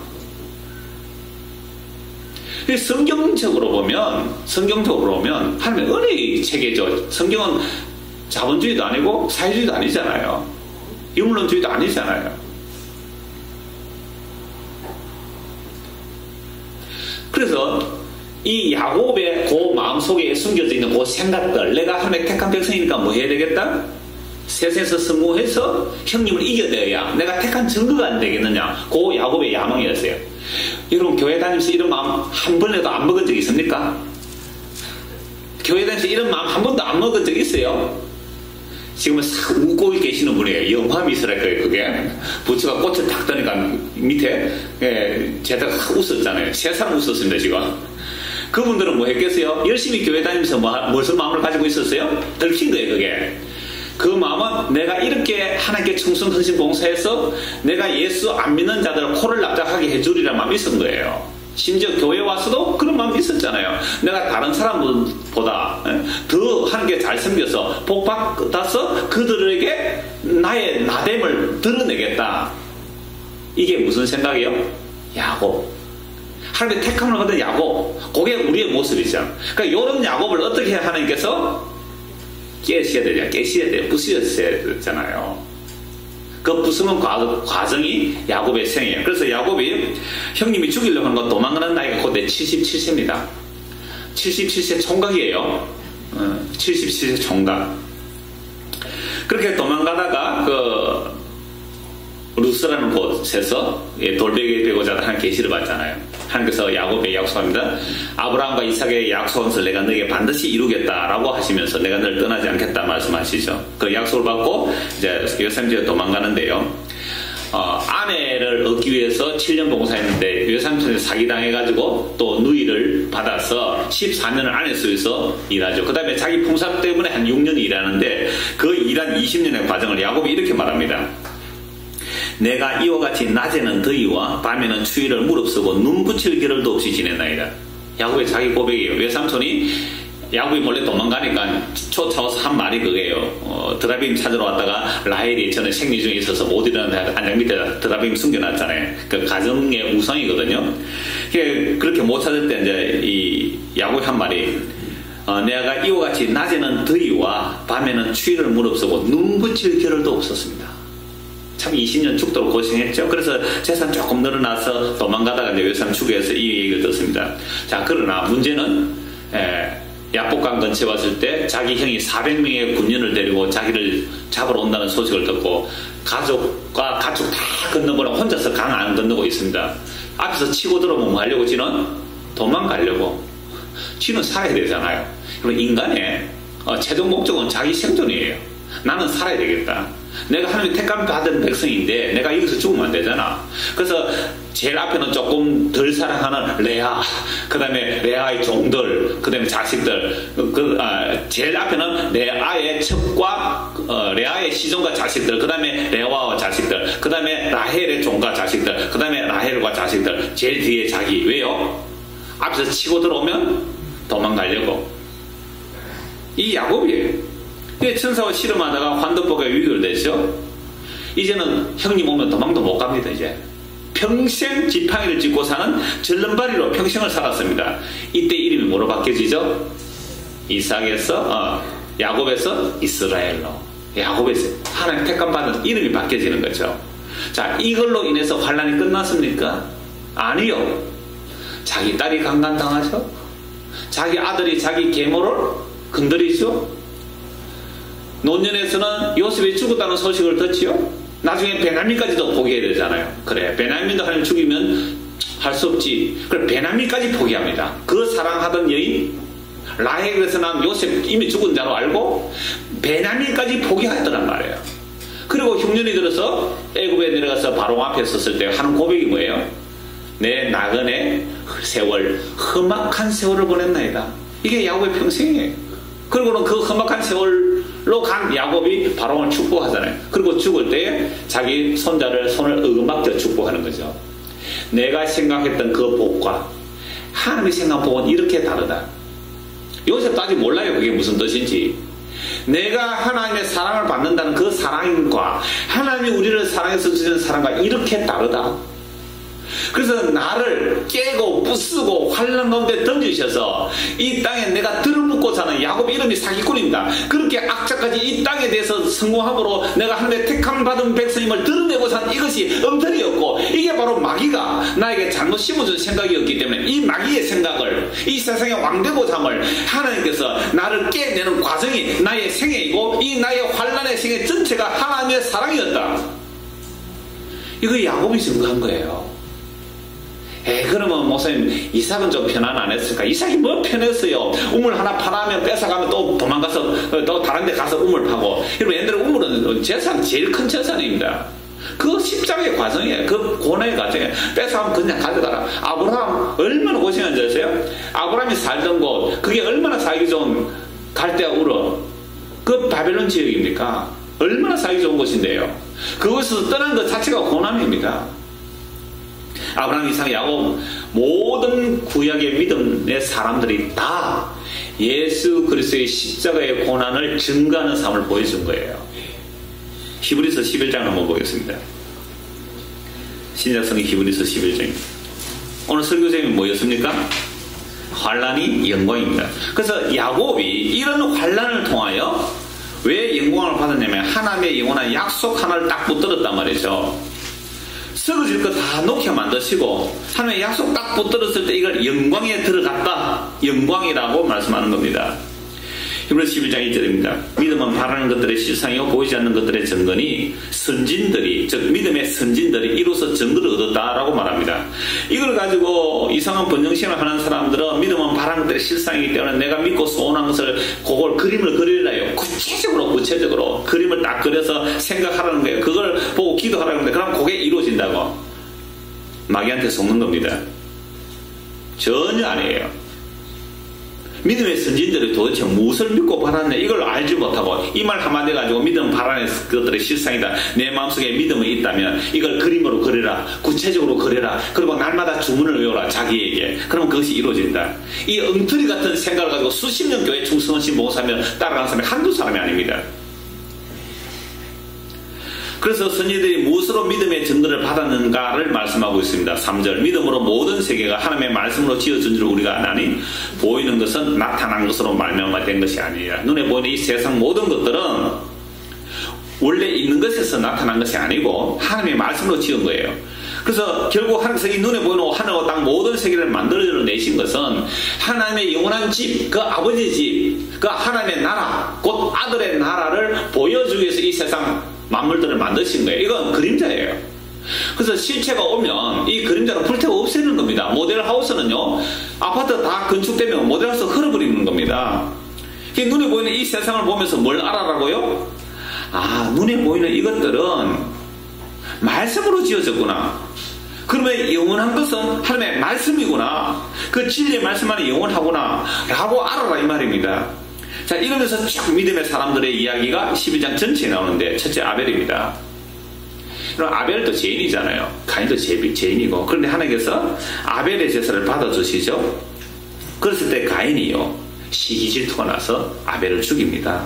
성경적으로 보면 하나님의 은혜의 체계죠. 성경은 자본주의도 아니고 사회주의도 아니잖아요. 유물론주의도 아니잖아요. 그래서 이 야곱의 그 마음속에 숨겨져 있는 그 생각들, 내가 하나님의 택한 백성이니까 뭐 해야 되겠다? 세상에서 성공해서 형님을 이겨내야 내가 택한 증거가 안 되겠느냐? 그 야곱의 야망이었어요. 여러분, 교회 다니면서 이런 마음 한 번에도 안 먹은 적 있습니까? 교회 다니면서 이런 마음 한 번도 안 먹은 적 있어요? 지금은 싹 웃고 계시는 분이에요. 영화미 있으랄 거예요, 그게. 부처가 꽃을 탁 떠니까 밑에, 제가 웃었잖아요. 세 사람 웃었습니다, 지금. 그분들은 뭐 했겠어요? 열심히 교회 다니면서 무슨 마음을 가지고 있었어요? 들킨 거예요, 그게. 그 마음은 내가 이렇게 하나님께 청순 헌신 봉사해서 내가 예수 안 믿는 자들을 코를 납작하게 해주리라는 마음이 있었던 거예요. 심지어 교회 와서도 그런 마음이 있었잖아요. 내가 다른 사람보다 더 하나님께 잘 섬겨서 복 받아서 그들에게 나의 나됨을 드러내겠다. 이게 무슨 생각이에요? 야곱. 하나님의 택함을 받은 야곱, 그게 우리의 모습이죠. 그러니까 이런 야곱을 어떻게 하나님께서 깨셔야 되냐, 깨셔야 돼요. 부수셔야 되잖아요. 그 부수는 과정이 야곱의 생이에요. 그래서 야곱이 형님이 죽이려고 하는 건 도망가는 나이가 곧 내 77세입니다. 77세 총각이에요. 77세 총각. 그렇게 도망가다가 루스라는 곳에서 돌베개 베고 자다 하나님 계시를 받잖아요. 하나님께서 야곱에게 약속합니다. 아브라함과 이삭의 약속한 것을 내가 너에게 반드시 이루겠다라고 하시면서 내가 너를 떠나지 않겠다 말씀하시죠. 그 약속을 받고 이제 요셉집에 도망가는데요. 아내를 얻기 위해서 7년 봉사했는데 요셉집에 사기당해가지고 또 누이를 받아서 14년을 아내 속에서 일하죠. 그 다음에 자기 풍사 때문에 한 6년 일하는데 그 일한 20년의 과정을 야곱이 이렇게 말합니다. 내가 이와 같이 낮에는 더위와 밤에는 추위를 무릅쓰고 눈 붙일 겨를도 없이 지냈나이다. 야곱의 자기 고백이에요. 외삼촌이 야곱이 몰래 도망가니까 쫓아와서 한 말이 그게요. 드라빔 찾으러 왔다가 라헬이 저는 생리 중에 있어서 못 일어나는데 안장 밑에 드라빔 숨겨놨잖아요. 그 가정의 우상이거든요. 그렇게 못 찾을 때 이제 이 야곱이 한 말이 내가 이와 같이 낮에는 더위와 밤에는 추위를 무릅쓰고 눈 붙일 겨를도 없었습니다. 참 20년 죽도록 고생했죠. 그래서 재산 조금 늘어나서 도망가다가 이제 외삼 추구해서 이 얘기를 듣습니다. 자, 그러나 문제는 야복강 근처에 왔을 때 자기 형이 400명의 군인을 데리고 자기를 잡으러 온다는 소식을 듣고 가족과 가족 다 건너보라 혼자서 강 안 건너고 있습니다. 앞에서 치고 들어오면 뭐 하려고 지는 도망가려고. 지는 살아야 되잖아요. 그럼 인간의 최종 목적은 자기 생존이에요. 나는 살아야 되겠다. 내가 하나님의 택감 받은 백성인데 내가 여기서 죽으면 안 되잖아. 그래서 제일 앞에는 조금 덜 사랑하는 레아, 그 다음에 레아의 종들, 그 다음에 자식들, 제일 앞에는 레아의 첩과 레아의 시종과 자식들, 그 다음에 레아와 자식들, 그 다음에 라헬의 종과 자식들, 그 다음에 라헬과 자식들, 제일 뒤에 자기. 왜요? 앞에서 치고 들어오면 도망가려고. 이 야곱이에요. 천사와 씨름하다가 환도법에 위결됐죠. 이제는 형님 오면 도망도 못 갑니다. 이제 평생 지팡이를 짚고 사는 절름발이로 평생을 살았습니다. 이때 이름이 뭐로 바뀌어지죠? 이삭에서 야곱에서 이스라엘로, 야곱에서 하나님 택감 받은 이름이 바뀌어지는 거죠. 자, 이걸로 인해서 환란이 끝났습니까? 아니요. 자기 딸이 강간당하죠. 자기 아들이 자기 계모를 건드리죠. 노년에서는 요셉이 죽었다는 소식을 듣지요. 나중에 베냐민까지도 포기해야 되잖아요. 그래, 베냐민도 하나님 죽이면 할 수 없지. 그래, 베냐민까지 포기합니다. 그 사랑하던 여인 라헬에서 난 요셉 이미 죽은 자로 알고 베냐민까지 포기하였단 말이에요. 그리고 흉년이 들어서 애굽에 내려가서 바로 앞에 섰을 때 하는 고백이 뭐예요? 내 나그네 세월, 험악한 세월을 보냈나이다. 이게 야곱의 평생이에요. 그리고는 그 험악한 세월로 간 야곱이 바로를 축복하잖아요. 그리고 죽을 때 자기 손자를 손을 어금맞겨 축복하는 거죠. 내가 생각했던 그 복과 하나님이 생각한 복은 이렇게 다르다. 요셉도 아직 몰라요. 그게 무슨 뜻인지. 내가 하나님의 사랑을 받는다는 그 사랑과 하나님이 우리를 사랑해서 주시는 사랑과 이렇게 다르다. 그래서 나를 깨고 부수고 환난 가운데 던지셔서 이 땅에 내가 들어붙고 사는 야곱 이름이 사기꾼입니다. 그렇게 악착까지 이 땅에 대해서 성공함으로 내가 하나님의 택함 받은 백성임을 드러내고 산 이것이 엉터리였고, 이게 바로 마귀가 나에게 잘못 심어준 생각이었기 때문에 이 마귀의 생각을, 이 세상의 왕되고자 함을 하나님께서 나를 깨내는 과정이 나의 생애이고 이 나의 환난의 생애 전체가 하나님의 사랑이었다. 이거 야곱이 증거한 거예요. 그러면 목사님 이삭은 좀 편안 안 했을까? 이삭이 뭐 편했어요. 우물 하나 팔아면 뺏어가면 또 도망가서 또 다른 데 가서 우물 파고. 여러분, 옛날에 우물은 재산, 제일 큰 재산입니다. 그 십자가의 과정이에요. 그 고난의 과정이에요. 뺏어가면 그냥 가져가라. 아브라함 얼마나 고생한지 아세요? 아브라함이 살던 곳, 그게 얼마나 살기 좋은 갈대아 우르, 그 바벨론 지역입니까? 얼마나 살기 좋은 곳인데요. 그곳에서 떠난 것 자체가 고난입니다. 아브라함, 이삭, 야곱 모든 구약의 믿음의 사람들이 다 예수 그리스도의 십자가의 고난을 증거하는 삶을 보여준 거예요. 히브리서 11장 한번 보겠습니다. 신약성경 히브리서 11장입니다. 오늘 설교제목이 뭐였습니까? 환난이 영광입니다. 그래서 야곱이 이런 환난을 통하여 왜 영광을 받았냐면 하나님의 영원한 약속 하나를 딱 붙들었단 말이죠. 썩어질 거 다 놓게 만드시고 하나님의 약속 딱 붙들었을 때 이걸 영광에 들어갔다. 영광이라고 말씀하는 겁니다. 히브리서 11장 1절입니다. 믿음은 바라는 것들의 실상이요 보이지 않는 것들의 증거니 선진들이 즉 믿음의 선진들이 이로써 증거를 얻었다라고 말합니다. 이걸 가지고 이상한 번정심을 하는 사람들은 믿음은 바라는 것들의 실상이기 때문에 내가 믿고 소원한 것을 그걸 그림을 그리려요. 구체적으로 그림을 딱 그려서 생각하라는 거예요. 그걸 보고 기도하라는 건데 그럼 그게 이루어진다고 마귀한테 속는 겁니다. 전혀 아니에요. 믿음의 선진들이 도대체 무엇을 믿고 바랐네 이걸 알지 못하고 이 말 한마디 가지고 믿음 바라는 것들의 실상이다. 내 마음속에 믿음이 있다면 이걸 그림으로 그려라. 구체적으로 그려라. 그리고 날마다 주문을 외워라. 자기에게. 그러면 그것이 이루어진다. 이 엉터리 같은 생각을 가지고 수십 년 교회 충성하신 목사면 따라가는 사람이 한두 사람이 아닙니다. 그래서 선지자들이 무엇으로 믿음의 증거를 받았는가를 말씀하고 있습니다. 3절 믿음으로 모든 세계가 하나님의 말씀으로 지어진 줄 우리가 아나니 보이는 것은 나타난 것으로 말미암아 된 것이 아니라 눈에 보이는 이 세상 모든 것들은 원래 있는 것에서 나타난 것이 아니고 하나님의 말씀으로 지은 거예요. 그래서 결국 하나님께서 이 눈에 보이는 하늘과 땅 모든 세계를 만들어내신 것은 하나님의 영원한 집, 그 아버지 집, 그 하나님의 나라, 곧 아들의 나라를 보여주기 위해서 이 세상 만물들을 만드신 거예요. 이건 그림자예요. 그래서 실체가 오면 이 그림자를 불태워 없애는 겁니다. 모델하우스는요, 아파트 다 건축되면 모델하우스 흘러버리는 겁니다. 눈에 보이는 이 세상을 보면서 뭘 알아라고요? 아, 눈에 보이는 이것들은 말씀으로 지어졌구나. 그러면 영원한 것은 하나님의 말씀이구나. 그 진리의 말씀 안에 영원하구나 라고 알아라 이 말입니다. 자, 이러면서 쭉 믿음의 사람들의 이야기가 12장 전체에 나오는데 첫째 아벨입니다. 그럼 아벨도 죄인이잖아요. 가인도 죄인이고. 그런데 하나님께서 아벨의 제사를 받아주시죠. 그랬을 때 가인이요 시기 질투가 나서 아벨을 죽입니다.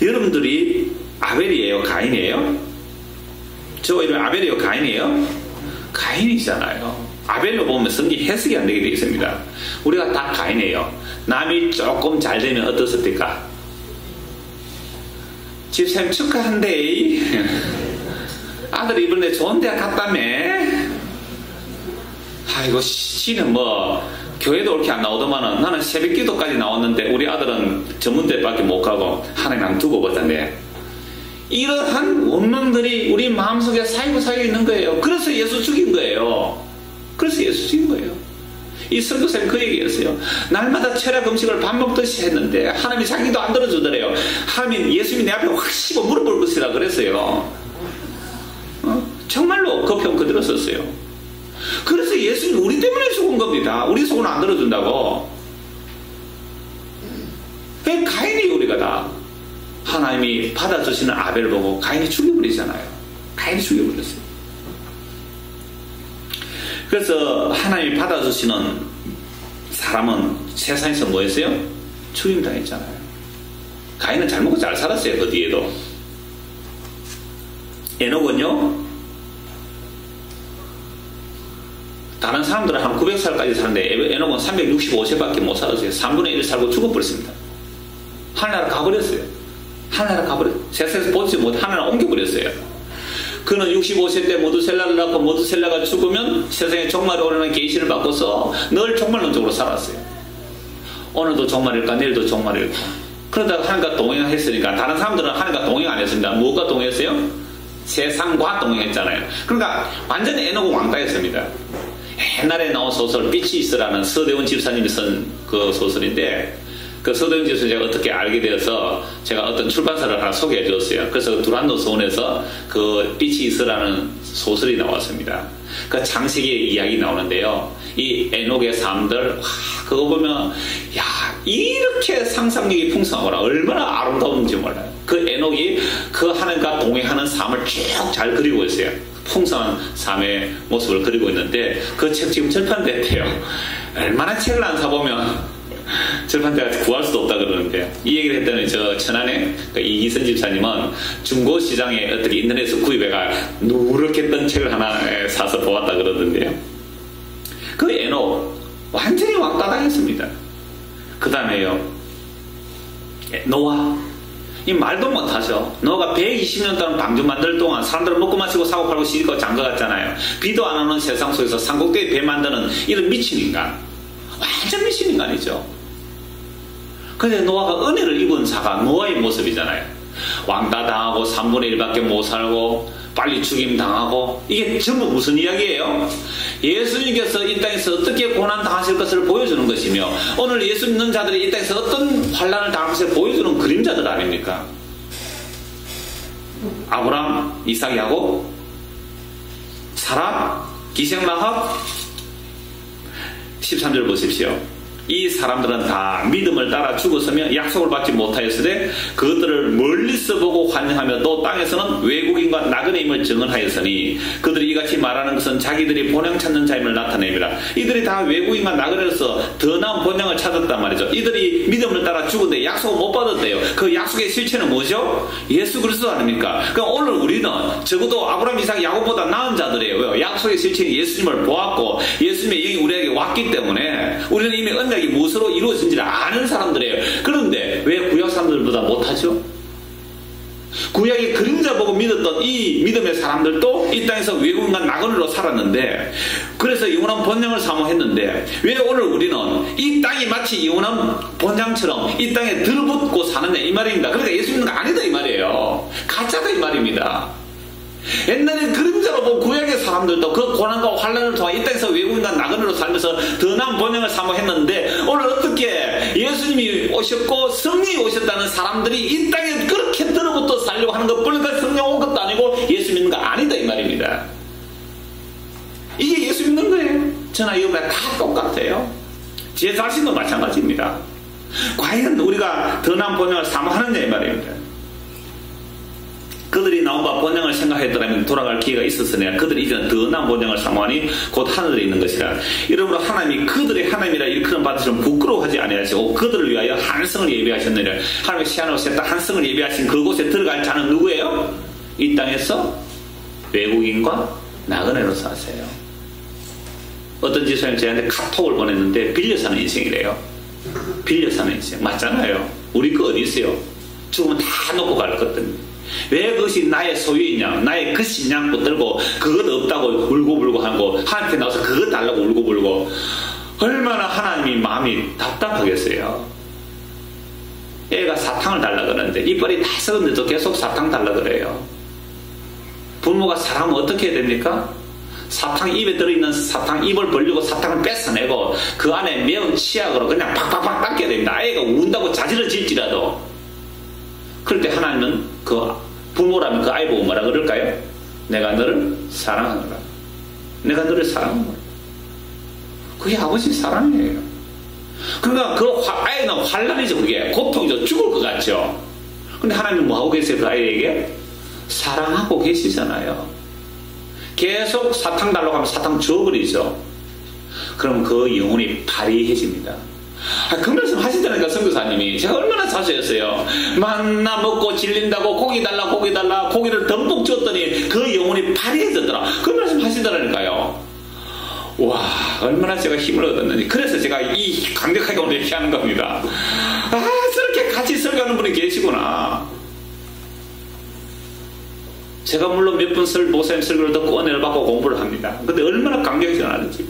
여러분들이 아벨이에요 가인이에요? 저 이름 아벨이에요 가인이에요? 가인이잖아요. 아벨로 보면 성경 해석이 안 되게 되어 있습니다. 우리가 다 가인이에요. 남이 조금 잘 되면 어떻습니까? 집사님 축하한대. 아들이 이번에 좋은 대학 갔다며. 아이고 씨는 뭐 교회도 그렇게 안 나오더만은 나는 새벽 기도까지 나왔는데 우리 아들은 전문대밖에 못 가고 하나님 안 두고 보다네. 이러한 원망들이 우리 마음속에 쌓이고 있는 거예요. 그래서 예수 죽인 거예요. 그래서 예수 죽인 거예요. 이 설교사님 그 얘기였어요. 날마다 철학 음식을 밥 먹듯이 했는데 하나님이 자기도 안 들어주더래요. 하나님 예수님이 내 앞에 확 씹어 물어볼 것이라 그랬어요. 정말로 그 평 그대로 썼어요. 그래서 예수님이 우리 때문에 죽은 겁니다. 우리 속은 안 들어준다고. 왜 가인이 우리가 다 하나님이 받아주시는 아벨을 보고 가인이 죽여버리잖아요. 가인이 죽여버렸어요. 그래서 하나님이 받아주시는 사람은 세상에서 뭐였어요? 죽임당했잖아요. 가인은 잘 먹고 잘 살았어요. 그 뒤에도. 에녹은요 다른 사람들은 한 900살까지 사는데 에녹은 365세밖에 못 살았어요. 3분의 1 살고 죽어버렸습니다. 하늘나라 가버렸어요. 하늘나라 가버렸어요. 세상에서 보지 못해 하늘나라 옮겨버렸어요. 그는 65세 때 모두셀라를 낳고 모두셀라가 죽으면 세상에 종말이 오려는 계시를 받고서 늘 종말론적으로 살았어요. 오늘도 종말일까 내일도 종말일까. 그러다가 하나님과 동행했으니까 다른 사람들은 하나님과 동행 안 했습니다. 무엇과 동행했어요? 세상과 동행했잖아요. 그러니까 완전히 에녹은 왕따였습니다. 옛날에 나온 소설 빛이 있으라는 서대원 집사님이 쓴 그 소설인데 그 서대원 집사님 제가 어떻게 알게 되어서 제가 어떤 출판사를 하나 소개해 주었어요. 그래서 두란노 서원에서 그 빛이 있으라는 소설이 나왔습니다. 그 창세기의 이야기 나오는데요. 이 에녹의 삶들 그거 보면 야 이렇게 상상력이 풍성하구나. 얼마나 아름다운지 몰라요. 그 에녹이 그 하나님과 동행하는 삶을 쭉 잘 그리고 있어요. 풍성한 삶의 모습을 그리고 있는데 그 책 지금 절판됐대요. 얼마나 책을 안 사보면 절판대가 구할 수도 없다 그러는데 이 얘기를 했더니 저 천안에 그 이기선 집사님은 중고시장에 어떻게 인터넷에서 구입해가 누렇게 뜬 책을 하나 사서 보았다 그러던데요. 그 에녹 완전히 왕따당했습니다. 그 다음에요, 노아. 이 말도 못하죠. 노아가 120년 동안 방주 만들 동안 사람들은 먹고 마시고 사고 팔고 시집고 장가갔잖아요. 비도 안 오는 세상 속에서 산꼭대기 배 만드는 이런 미친 인간. 완전 미친 인간이죠. 근데 노아가 은혜를 입은 자가 노아의 모습이잖아요. 왕따 당하고 3분의 1밖에 못 살고 빨리 죽임 당하고, 이게 전부 무슨 이야기예요? 예수님께서 이 땅에서 어떻게 고난 당하실 것을 보여주는 것이며, 오늘 예수 믿는 자들이 이 땅에서 어떤 환난을 당할 것을 보여주는 그림자들 아닙니까? 아브람, 이삭, 야곱, 사라, 기생, 라합. 13절 보십시오. 이 사람들은 다 믿음을 따라 죽었으며 약속을 받지 못하였으되 그것들을 멀리서 보고 환영하며 또 땅에서는 외국인과 나그네임을 증언하였으니 그들이 이같이 말하는 것은 자기들이 본향 찾는 자임을 나타냅니다. 이들이 다 외국인과 나그네로서 더 나은 본향을 찾았단 말이죠. 이들이 믿음을 따라 죽었는데 약속을 못 받았대요. 그 약속의 실체는 뭐죠? 예수 그리스도 아닙니까? 그럼 오늘 우리는 적어도 아브라함, 이삭, 야곱보다 나은 자들이에요. 왜요? 약속의 실체인 예수님을 보았고 예수님의 영이 우리에게 왔기 때문에 우리는 이미 언약이 무엇으로 이루어진지를 아는 사람들이에요. 그런데 왜 구약 사람들보다 못하죠? 구약의 그림자 보고 믿었던 이 믿음의 사람들도 이 땅에서 외국인과 나그네로 살았는데, 그래서 영원한 본향을 사모했는데, 왜 오늘 우리는 이 땅이 마치 영원한 본향처럼 이 땅에 들붙고 사느냐 이 말입니다. 그러니까 예수 믿는 거 아니다 이 말이에요. 가짜다 이 말입니다. 옛날에 그림자로 본 구약의 사람들도 그 고난과 환난을 통해 이 땅에서 외국인과 나그네로 살면서 더 나은 본향을 사모했는데, 오늘 어떻게 예수님이 오셨고 성령이 오셨다는 사람들이 이 땅에 그렇게 들어붙어 살려고 하는 것뿐이니까 성령 온 것도 아니고 예수 믿는 거 아니다 이 말입니다. 이게 예수 믿는 거예요. 저나 여러분과 다 똑같아요. 제 자신도 마찬가지입니다. 과연 우리가 더 나은 본향을 사모하느냐 이 말입니다. 그들이 나온바 본향을 생각했더라면 돌아갈 기회가 있었으나 그들이 이제는 더 나은 본향을 사모하니 곧 하늘에 있는 것이라. 이러므로 하나님이 그들의 하나님이라 일컬음 받으시면 부끄러워하지 아니하시고 그들을 위하여 한성을 예비하셨느니라. 하나님의 시한으로 셋다 한성을 예비하신 그곳에 들어갈 자는 누구예요? 이 땅에서 외국인과 나그네로 사세요. 어떤 지사님 저한테 카톡을 보냈는데 빌려 사는 인생이래요. 빌려 사는 인생 맞잖아요. 우리 거 어디 있어요? 죽으면 다 놓고 갈 것들. 왜 그것이 나의 소유이냐, 나의 것이냐 붙들고 그것 없다고 울고불고 하고 하나님께 나와서 그것 달라고 울고불고, 얼마나 하나님이 마음이 답답하겠어요. 애가 사탕을 달라 그러는데 이빨이 다 썩었는데도 계속 사탕 달라 그래요. 부모가 사람은 어떻게 해야 됩니까? 사탕 입에 들어있는 사탕 입을 벌리고 사탕을 뺏어내고 그 안에 매운 치약으로 그냥 팍팍팍 닦여야 됩니다. 아이가 운다고 자지러질지라도. 그럴 때 하나님은 그 부모라면 그 아이 보고 뭐라 그럴까요? 내가 너를 사랑하노라. 내가 너를 사랑하노라. 그게 아버지 사랑이에요. 그러니까 그 아이는 환난이죠. 그게 고통이죠. 죽을 것 같죠. 근데 하나님은 뭐 하고 계세요? 그 아이에게 사랑하고 계시잖아요. 계속 사탕 달라고 하면 사탕 줘버리죠. 그럼 그 영혼이 파리해집니다. 그 말씀 하시더라니까 선교사님이. 제가 얼마나 자주 했어요. 만나 먹고 질린다고 고기 달라 고기 달라 고기를 듬뿍 줬더니 그 영혼이 파리해졌더라. 그 말씀 하시더라니까요. 와, 얼마나 제가 힘을 얻었는지. 그래서 제가 이 강력하게 오늘 얘기하는 겁니다. 아, 저렇게 같이 설교하는 분이 계시구나. 제가 물론 몇 번 목사님 설교를 듣고 은혜를 받고 공부를 합니다. 근데 얼마나 감격이 전하는지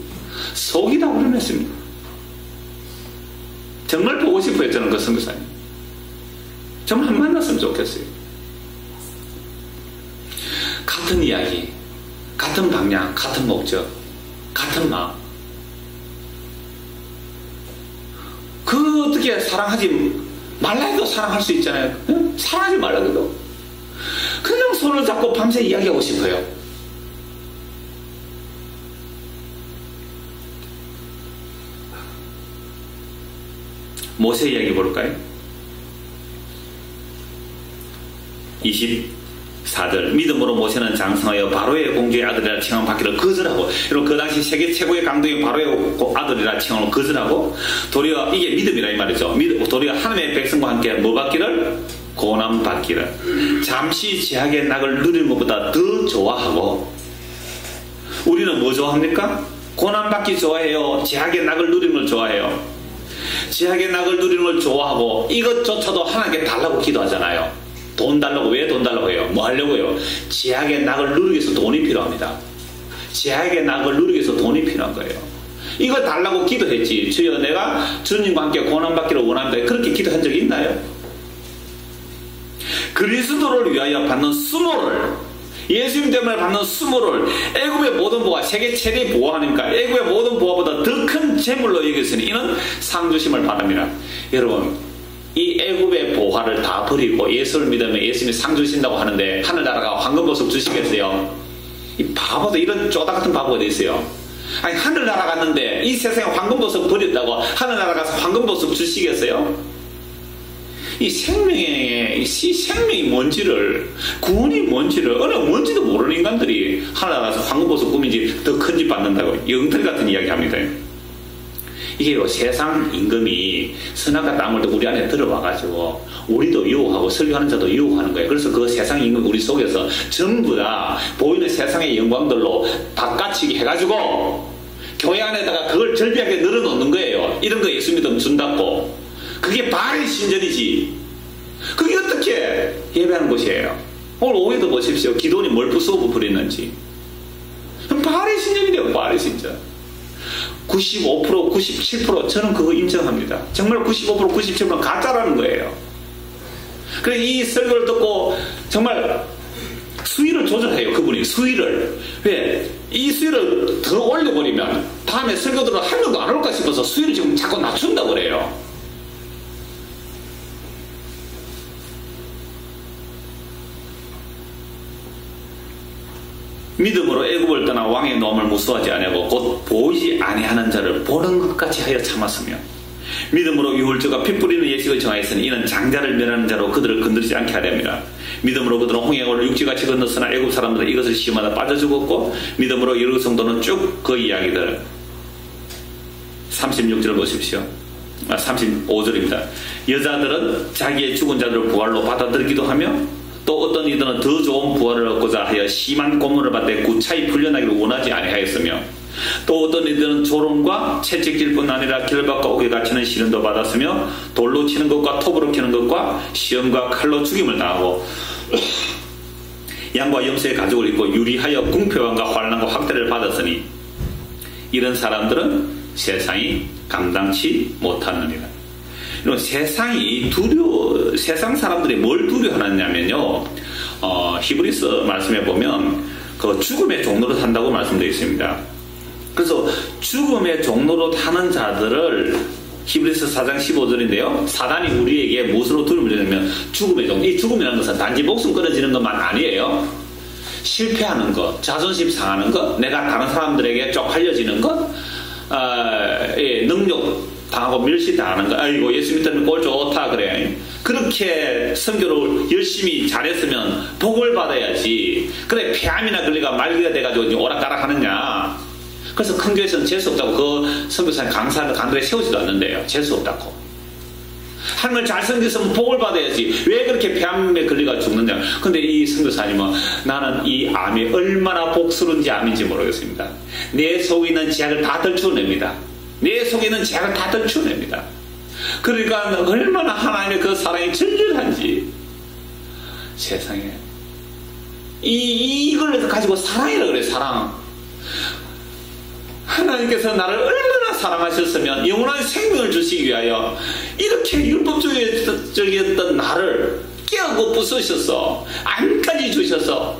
속이 다 우려냈습니다. 정말 보고 싶어요. 저는 그 선교사님 정말 한 만났으면 좋겠어요. 같은 이야기, 같은 방향, 같은 목적, 같은 마음. 그 어떻게 사랑하지 말라 해도 사랑할 수 있잖아요. 사랑하지 말라 해도 그냥 손을 잡고 밤새 이야기하고 싶어요. 모세 이야기 볼까요? 24절 믿음으로 모세는 장성하여 바로의 공주의 아들이라 칭함받기를 거절하고, 여러분 그 당시 세계 최고의 강도인 바로의 아들이라 칭함을 거절하고, 도리어 이게 믿음이라 이 말이죠. 도리어 하나님의 백성과 함께 뭐 받기를? 고난 받기를. 잠시 제약의 낙을 누리는 것보다 더 좋아하고. 우리는 뭐 좋아합니까? 고난받기 좋아해요? 제약의 낙을 누리는 걸 좋아해요? 제약의 낙을 누리는 걸 좋아하고 이것조차도 하나님께 달라고 기도하잖아요. 돈 달라고. 왜 돈 달라고 해요? 뭐 하려고요? 제약의 낙을 누리기 위해서 돈이 필요합니다. 제약의 낙을 누리기 위해서 돈이 필요한 거예요. 이거 달라고 기도했지. 주여 내가 주님과 함께 고난받기를 원합니다. 그렇게 기도한 적이 있나요? 그리스도를 위하여 받는 수모를, 예수님 때문에 받는 수모를 애굽의 모든 보화, 세계 최대의 보화 아닙니까? 애굽의 모든 보화보다 더 큰 재물로 여겼으니 이는 상 주심을 바랍니다. 여러분, 이 애굽의 보화를 다 버리고 예수를 믿으면 예수님이 상 주신다고 하는데 하늘나라가 황금보석 주시겠어요? 이 바보도, 이런 쪼다 같은 바보가 어디 있어요? 아니, 하늘나라 갔는데 이 세상에 황금보석 버렸다고 하늘나라 가서 황금보석 주시겠어요? 이 생명이 뭔지를, 구원이 뭔지를, 뭔지도 모르는 인간들이 하늘나라 가서 황금보석 꿈인지 더 큰 집 받는다고 영털 같은 이야기 합니다. 이게요, 세상 임금이 선악과 땀을 우리 안에 들어와가지고 우리도 유혹하고 설교하는 자도 유혹하는 거예요. 그래서 그 세상 임금 우리 속에서 전부 다 보이는 세상의 영광들로 바꿔치기 해가지고 교회 안에다가 그걸 절비하게 늘어놓는 거예요. 이런 거 예수 믿으면 준다고. 그게 바알의 신전이지. 그게 어떻게 예배하는 곳이에요? 오늘 오후에도 보십시오. 기도원이 뭘 부수고 부리는지. 바알의 신전이래요. 바알의 신전. 95%, 97% 저는 그거 인정합니다. 정말 95%, 97% 가짜라는 거예요. 그래, 이 설교를 듣고 정말 수위를 조절해요. 그분이 수위를. 왜? 이 수위를 더 올려버리면 다음에 설교들은 한 명도 안 올까 싶어서 수위를 지금 자꾸 낮춘다고 그래요. 믿음으로 애굽을 떠나 왕의 노함을 무수하지 아니하고 곧 보이지 아니하는 자를 보는 것 같이 하여 참았으며 믿음으로 유월절과 피 뿌리는 예식을 정하였으니 이는 장자를 멸하는 자로 그들을 건드리지 않게 하렵니다. 믿음으로 그들은 홍해를 육지같이 건넜으나 애굽 사람들은 이것을 시험하다 빠져 죽었고 믿음으로 이르 성도는 쭉 그 이야기들 36절을 보십시오. 35절입니다. 여자들은 자기의 죽은 자들을 부활로 받아들이기도 하며 또 어떤 이들은 더 좋은 부활을 얻고자 하여 심한 고문을 받되 구차히 풀려나기를 원하지 아니하였으며 또 어떤 이들은 조롱과 채찍질뿐 아니라 길밥과 옥에 갇히는 시련도 받았으며 돌로 치는 것과 톱으로 치는 것과 시험과 칼로 죽임을 당하고 양과 염소의 가죽을 입고 유리하여 궁표왕과 환난과 학대를 받았으니 이런 사람들은 세상이 감당치 못하느니라. 세상이 세상 사람들이 뭘 두려워하느냐면요, 히브리서 말씀에 보면 그 죽음의 종로로 산다고 말씀되어 있습니다. 그래서 죽음의 종로로 타는 자들을 히브리서 4장 15절인데요, 사단이 우리에게 무엇으로 두려움을 주냐면 죽음의 종로. 이 죽음이라는 것은 단지 목숨 끊어지는 것만 아니에요. 실패하는 것, 자존심 상하는 것, 내가 다른 사람들에게 쪽팔려지는 것, 능력 당하고 멸시당하는 거. 아이고 예수 믿으면 꼴 좋다 그래. 그렇게 선교를 열심히 잘했으면 복을 받아야지. 그래, 폐암이나 걸리가 말기가 돼가지고 오락가락 하느냐. 그래서 큰 교회에서는 재수 없다고 그 선교사님 강도에 세우지도 않는데요. 재수 없다고. 하나님을 잘 섬겼으면 복을 받아야지. 왜 그렇게 폐암에 걸리가 죽느냐. 근데 이 선교사님은 나는 이 암이 얼마나 복스러운지 암인지 모르겠습니다. 내 속에 있는 제약을 다 떨쳐냅니다. 내 속에 있는 제약을 다 떨쳐냅니다. 그러니까 얼마나 하나님의 그 사랑이 절절한지. 세상에 이걸 가지고 사랑이라 그래. 사랑. 하나님께서 나를 얼마나 사랑하셨으면 영원한 생명을 주시기 위하여 이렇게 율법적이었던 나를 깨우고 부수셔서 암까지 주셔서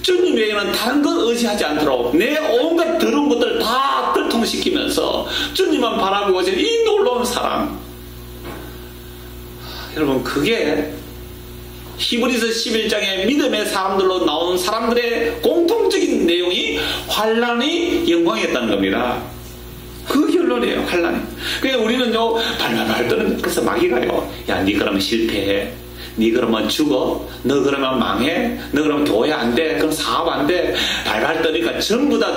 주님 외에는 다른 것 의지하지 않도록 내 온갖 더러운 것들 다 들통시키면서 주님만 바라보고 계신 이 놀라운 사랑. 여러분, 그게 히브리서 11장의 믿음의 사람들로 나온 사람들의 공통적인 내용이 환난이 영광이었다는 겁니다. 그 결론이에요. 환난이. 그러니까 우리는요 발발발 떠는 그래서 마귀가요, 야 니 그러면 실패해, 니 그러면 죽어, 너 그러면 망해, 너 그러면 교회 안 돼, 그럼 사업 안 돼, 발발 떠니까 전부 다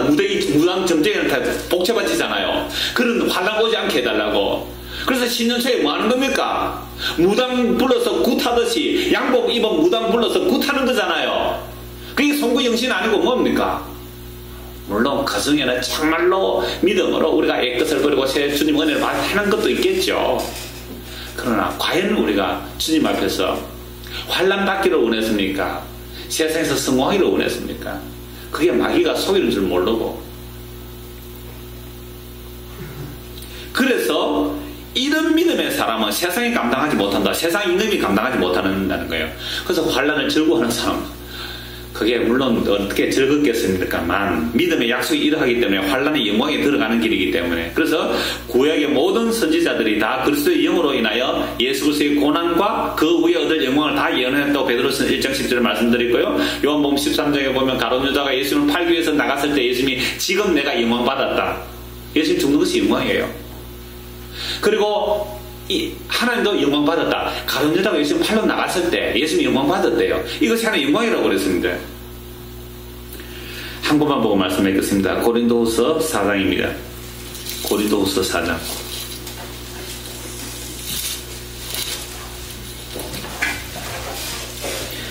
무당 점쟁이를 다 복잡아지잖아요. 그런 환난 오지 않게 해달라고. 그래서 신년초에 뭐 하는 겁니까? 무당 불러서 굿하듯이 양복 입은 무당 불러서 굿하는 거잖아요. 그게 송구 영신 아니고 뭡니까? 물론 그 중에는 정말로 믿음으로 우리가 애끝을 버리고 새 주님 은혜를 받는 것도 있겠죠. 그러나 과연 우리가 주님 앞에서 환난 받기를 원했습니까? 세상에서 성공하기를 원했습니까? 그게 마귀가 속이는 줄 모르고. 그래서 이런 믿음의 사람은 세상이 감당하지 못한다. 세상 임금이 감당하지 못한다는 거예요. 그래서 환난을 즐거워하는 사람, 그게 물론 어떻게 즐겁겠습니까만 믿음의 약속이 이러하기 때문에 환난의 영광에 들어가는 길이기 때문에. 그래서 구약의 모든 선지자들이 다 그리스도의 영으로 인하여 예수 그리스도의 고난과 그 후에 얻을 영광을 다 예언했다고 베드로서 1장 10절에 말씀드렸고요. 요한복음 13장에 보면 가룟 유다가 예수님을 팔기 위해서 나갔을 때 예수님이 지금 내가 영광 받았다. 예수님 죽는 것이 영광이에요. 그리고 하나님도 영광 받았다. 가룟 유다가 예수님 팔러 나갔을 때 예수님이 영광 받았대요. 이것이 하나의 영광이라고 그랬습니다. 한 것만 보고 말씀드리겠습니다. 고린도후서 4장입니다. 고린도후서 4장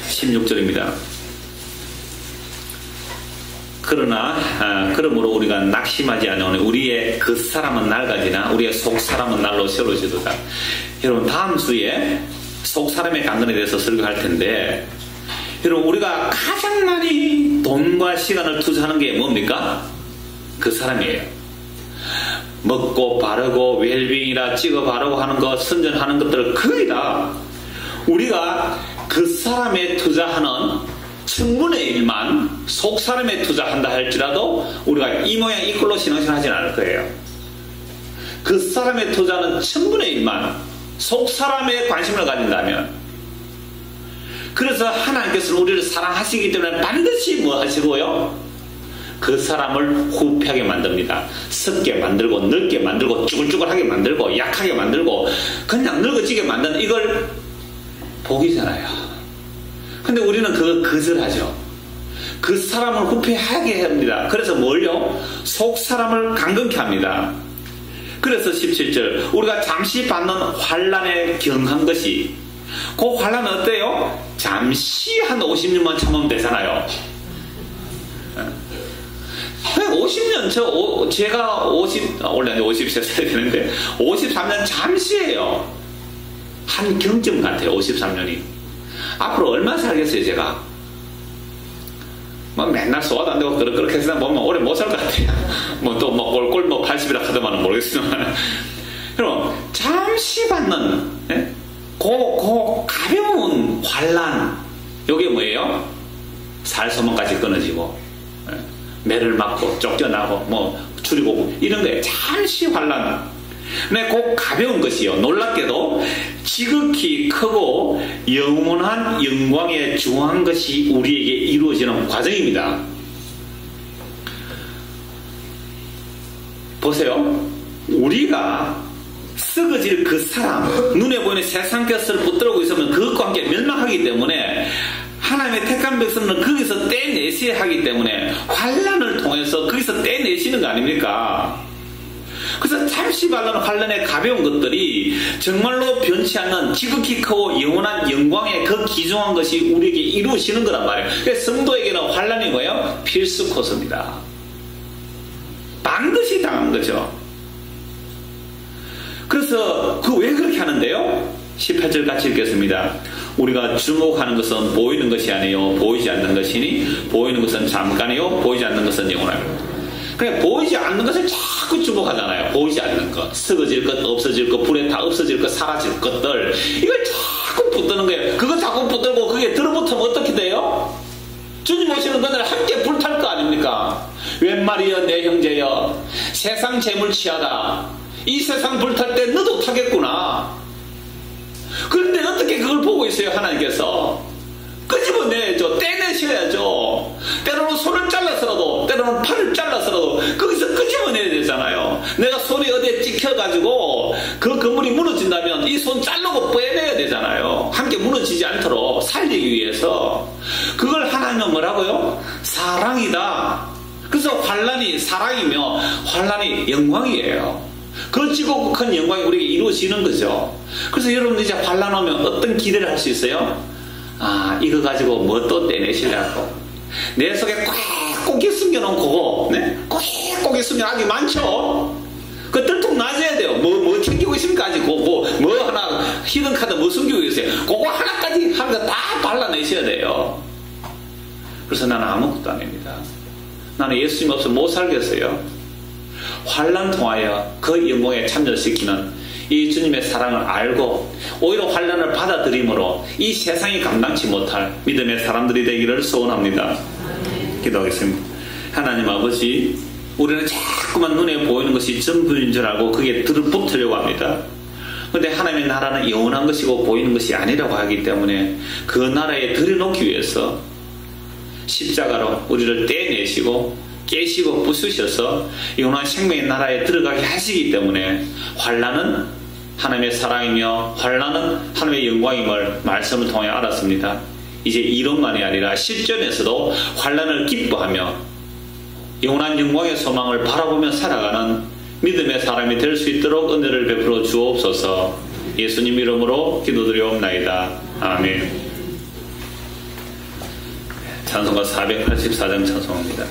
16절입니다. 그러므로 우리가 낙심하지 않으니 우리의 그 사람은 낡아지나 우리의 속 사람은 날로 새로워지도다. 여러분, 다음 주에 속 사람의 강건에 대해서 설교할 텐데, 여러분, 우리가 가장 많이 돈과 시간을 투자하는 게 뭡니까? 그 사람이에요. 먹고 바르고 웰빙이라 찍어 바르고 하는 것, 선전하는 것들을 거의 다 우리가 그 사람에 투자하는 1000분의 1만 속 사람에 투자한다 할지라도 우리가 이 모양 이 꼴로 신앙생활하지는 않을 거예요. 그 사람에 투자하는 1000분의 1만 속 사람에 관심을 가진다면, 그래서 하나님께서는 우리를 사랑하시기 때문에 반드시 뭐 하시고요? 그 사람을 후패하게 만듭니다. 썩게 만들고 늙게 만들고 쭈글쭈글하게 만들고 약하게 만들고 그냥 늙어지게 만드는, 이걸 복이잖아요. 근데 우리는 그거 거절하죠. 그 사람을 후패하게 합니다. 그래서 뭘요? 속 사람을 강건케 합니다. 그래서 17절, 우리가 잠시 받는 환난에 경한 것이, 그 환난은 어때요? 잠시 한 50년만 참으면 되잖아요. 50년, 제가 원래 53살 되는데 53년 잠시예요. 한 경점 같아요. 53년이 앞으로 얼마 살겠어요? 제가 뭐 맨날 소화도 안 되고 그렇게 해서 보면 오래 못 살 것 같아요. 뭐 또 뭐 꼴꼴 뭐 80이라 하더만은 모르겠지만, 그럼 잠시 받는 그 가벼운 환난, 요게 뭐예요? 살소문까지 끊어지고 매를 맞고 쫓겨나고 뭐 줄이고 이런 거에 잠시 환난. 근데 그 가벼운 것이요, 놀랍게도 지극히 크고 영원한 영광에 중한 것이 우리에게 이루어지는 과정입니다. 보세요. 우리가 썩어질 그 사람, 눈에 보이는 세상 것을 붙들고 있으면 그것과 함께 멸망하기 때문에 하나님의 택한 백성은 거기서 떼내셔야 하기 때문에 환난을 통해서 거기서 떼내시는 거 아닙니까? 그래서 잠시 받는 환난의 가벼운 것들이 정말로 변치 않는 지극히 크고 영원한 영광의 그 귀중한 것이 우리에게 이루어지는 거란 말이에요. 그래서 성도에게는 환난이 뭐예요? 필수 코스입니다. 반드시 당한 거죠. 그래서 왜 그렇게 하는데요? 18절 같이 읽겠습니다. 우리가 주목하는 것은 보이는 것이 아니요 보이지 않는 것이니 보이는 것은 잠깐이요 보이지 않는 것은 영원합니다. 그냥 보이지 않는 것을 자꾸 주목하잖아요. 보이지 않는 것, 썩어질 것, 없어질 것, 불에 다 없어질 것, 사라질 것들, 이걸 자꾸 붙드는 거예요. 그거 자꾸 붙들고 그게 들어붙으면 어떻게 돼요? 주님 오시는 그날 함께 불탈 거 아닙니까? 웬 말이여 내 형제여, 세상 재물 취하다. 이 세상 불탈 때 너도 타겠구나. 그런데 어떻게 그걸 보고 있어요? 하나님께서 끄집어내야죠. 떼내셔야죠. 때로는 손을 잘라서라도, 때로는 팔을 잘라서라도 거기서 끄집어내야 되잖아요. 내가 손이 어디에 찍혀가지고 그 건물이 무너진다면 이 손 자르고 빼내야 되잖아요. 함께 무너지지 않도록 살리기 위해서. 그걸 하나님은 뭐라고요? 사랑이다. 그래서 환난이 사랑이며 환난이 영광이에요. 거치고 큰 영광이 우리에게 이루어지는 거죠. 그래서 여러분 이제 환난 오면 어떤 기대를 할 수 있어요? 아, 이거 가지고 뭐 또 떼내시려고 내 속에 꽉 고개 숨겨놓은 거고, 네? 고개 숨겨 아주 많죠? 그 들통 놔줘야 돼요. 뭐 챙기고 있습니까? 아직 뭐 하나, 히든 카드 뭐 숨기고 있어요? 그거 하나까지 한 거 다 발라내셔야 돼요. 그래서 나는 아무것도 아닙니다. 나는 예수님 없으면 못 살겠어요. 환난 통하여 그 영광에 참여시키는 이 주님의 사랑을 알고 오히려 환난을 받아들임으로 이 세상이 감당치 못할 믿음의 사람들이 되기를 소원합니다. 기도하겠습니다. 하나님 아버지, 우리는 자꾸만 눈에 보이는 것이 전부인 줄 알고 그게 들붙으려고 합니다. 그런데 하나님의 나라는 영원한 것이고 보이는 것이 아니라고 하기 때문에 그 나라에 들여놓기 위해서 십자가로 우리를 떼내시고 깨시고 부수셔서 영원한 생명의 나라에 들어가게 하시기 때문에 환난은 하나님의 사랑이며 환난은 하나님의 영광임을 말씀을 통해 알았습니다. 이제 이론만이 아니라 실전에서도 환난을 기뻐하며 영원한 영광의 소망을 바라보며 살아가는 믿음의 사람이 될 수 있도록 은혜를 베풀어 주옵소서. 예수님 이름으로 기도드리옵나이다. 아멘. 찬송가 484장 찬송합니다.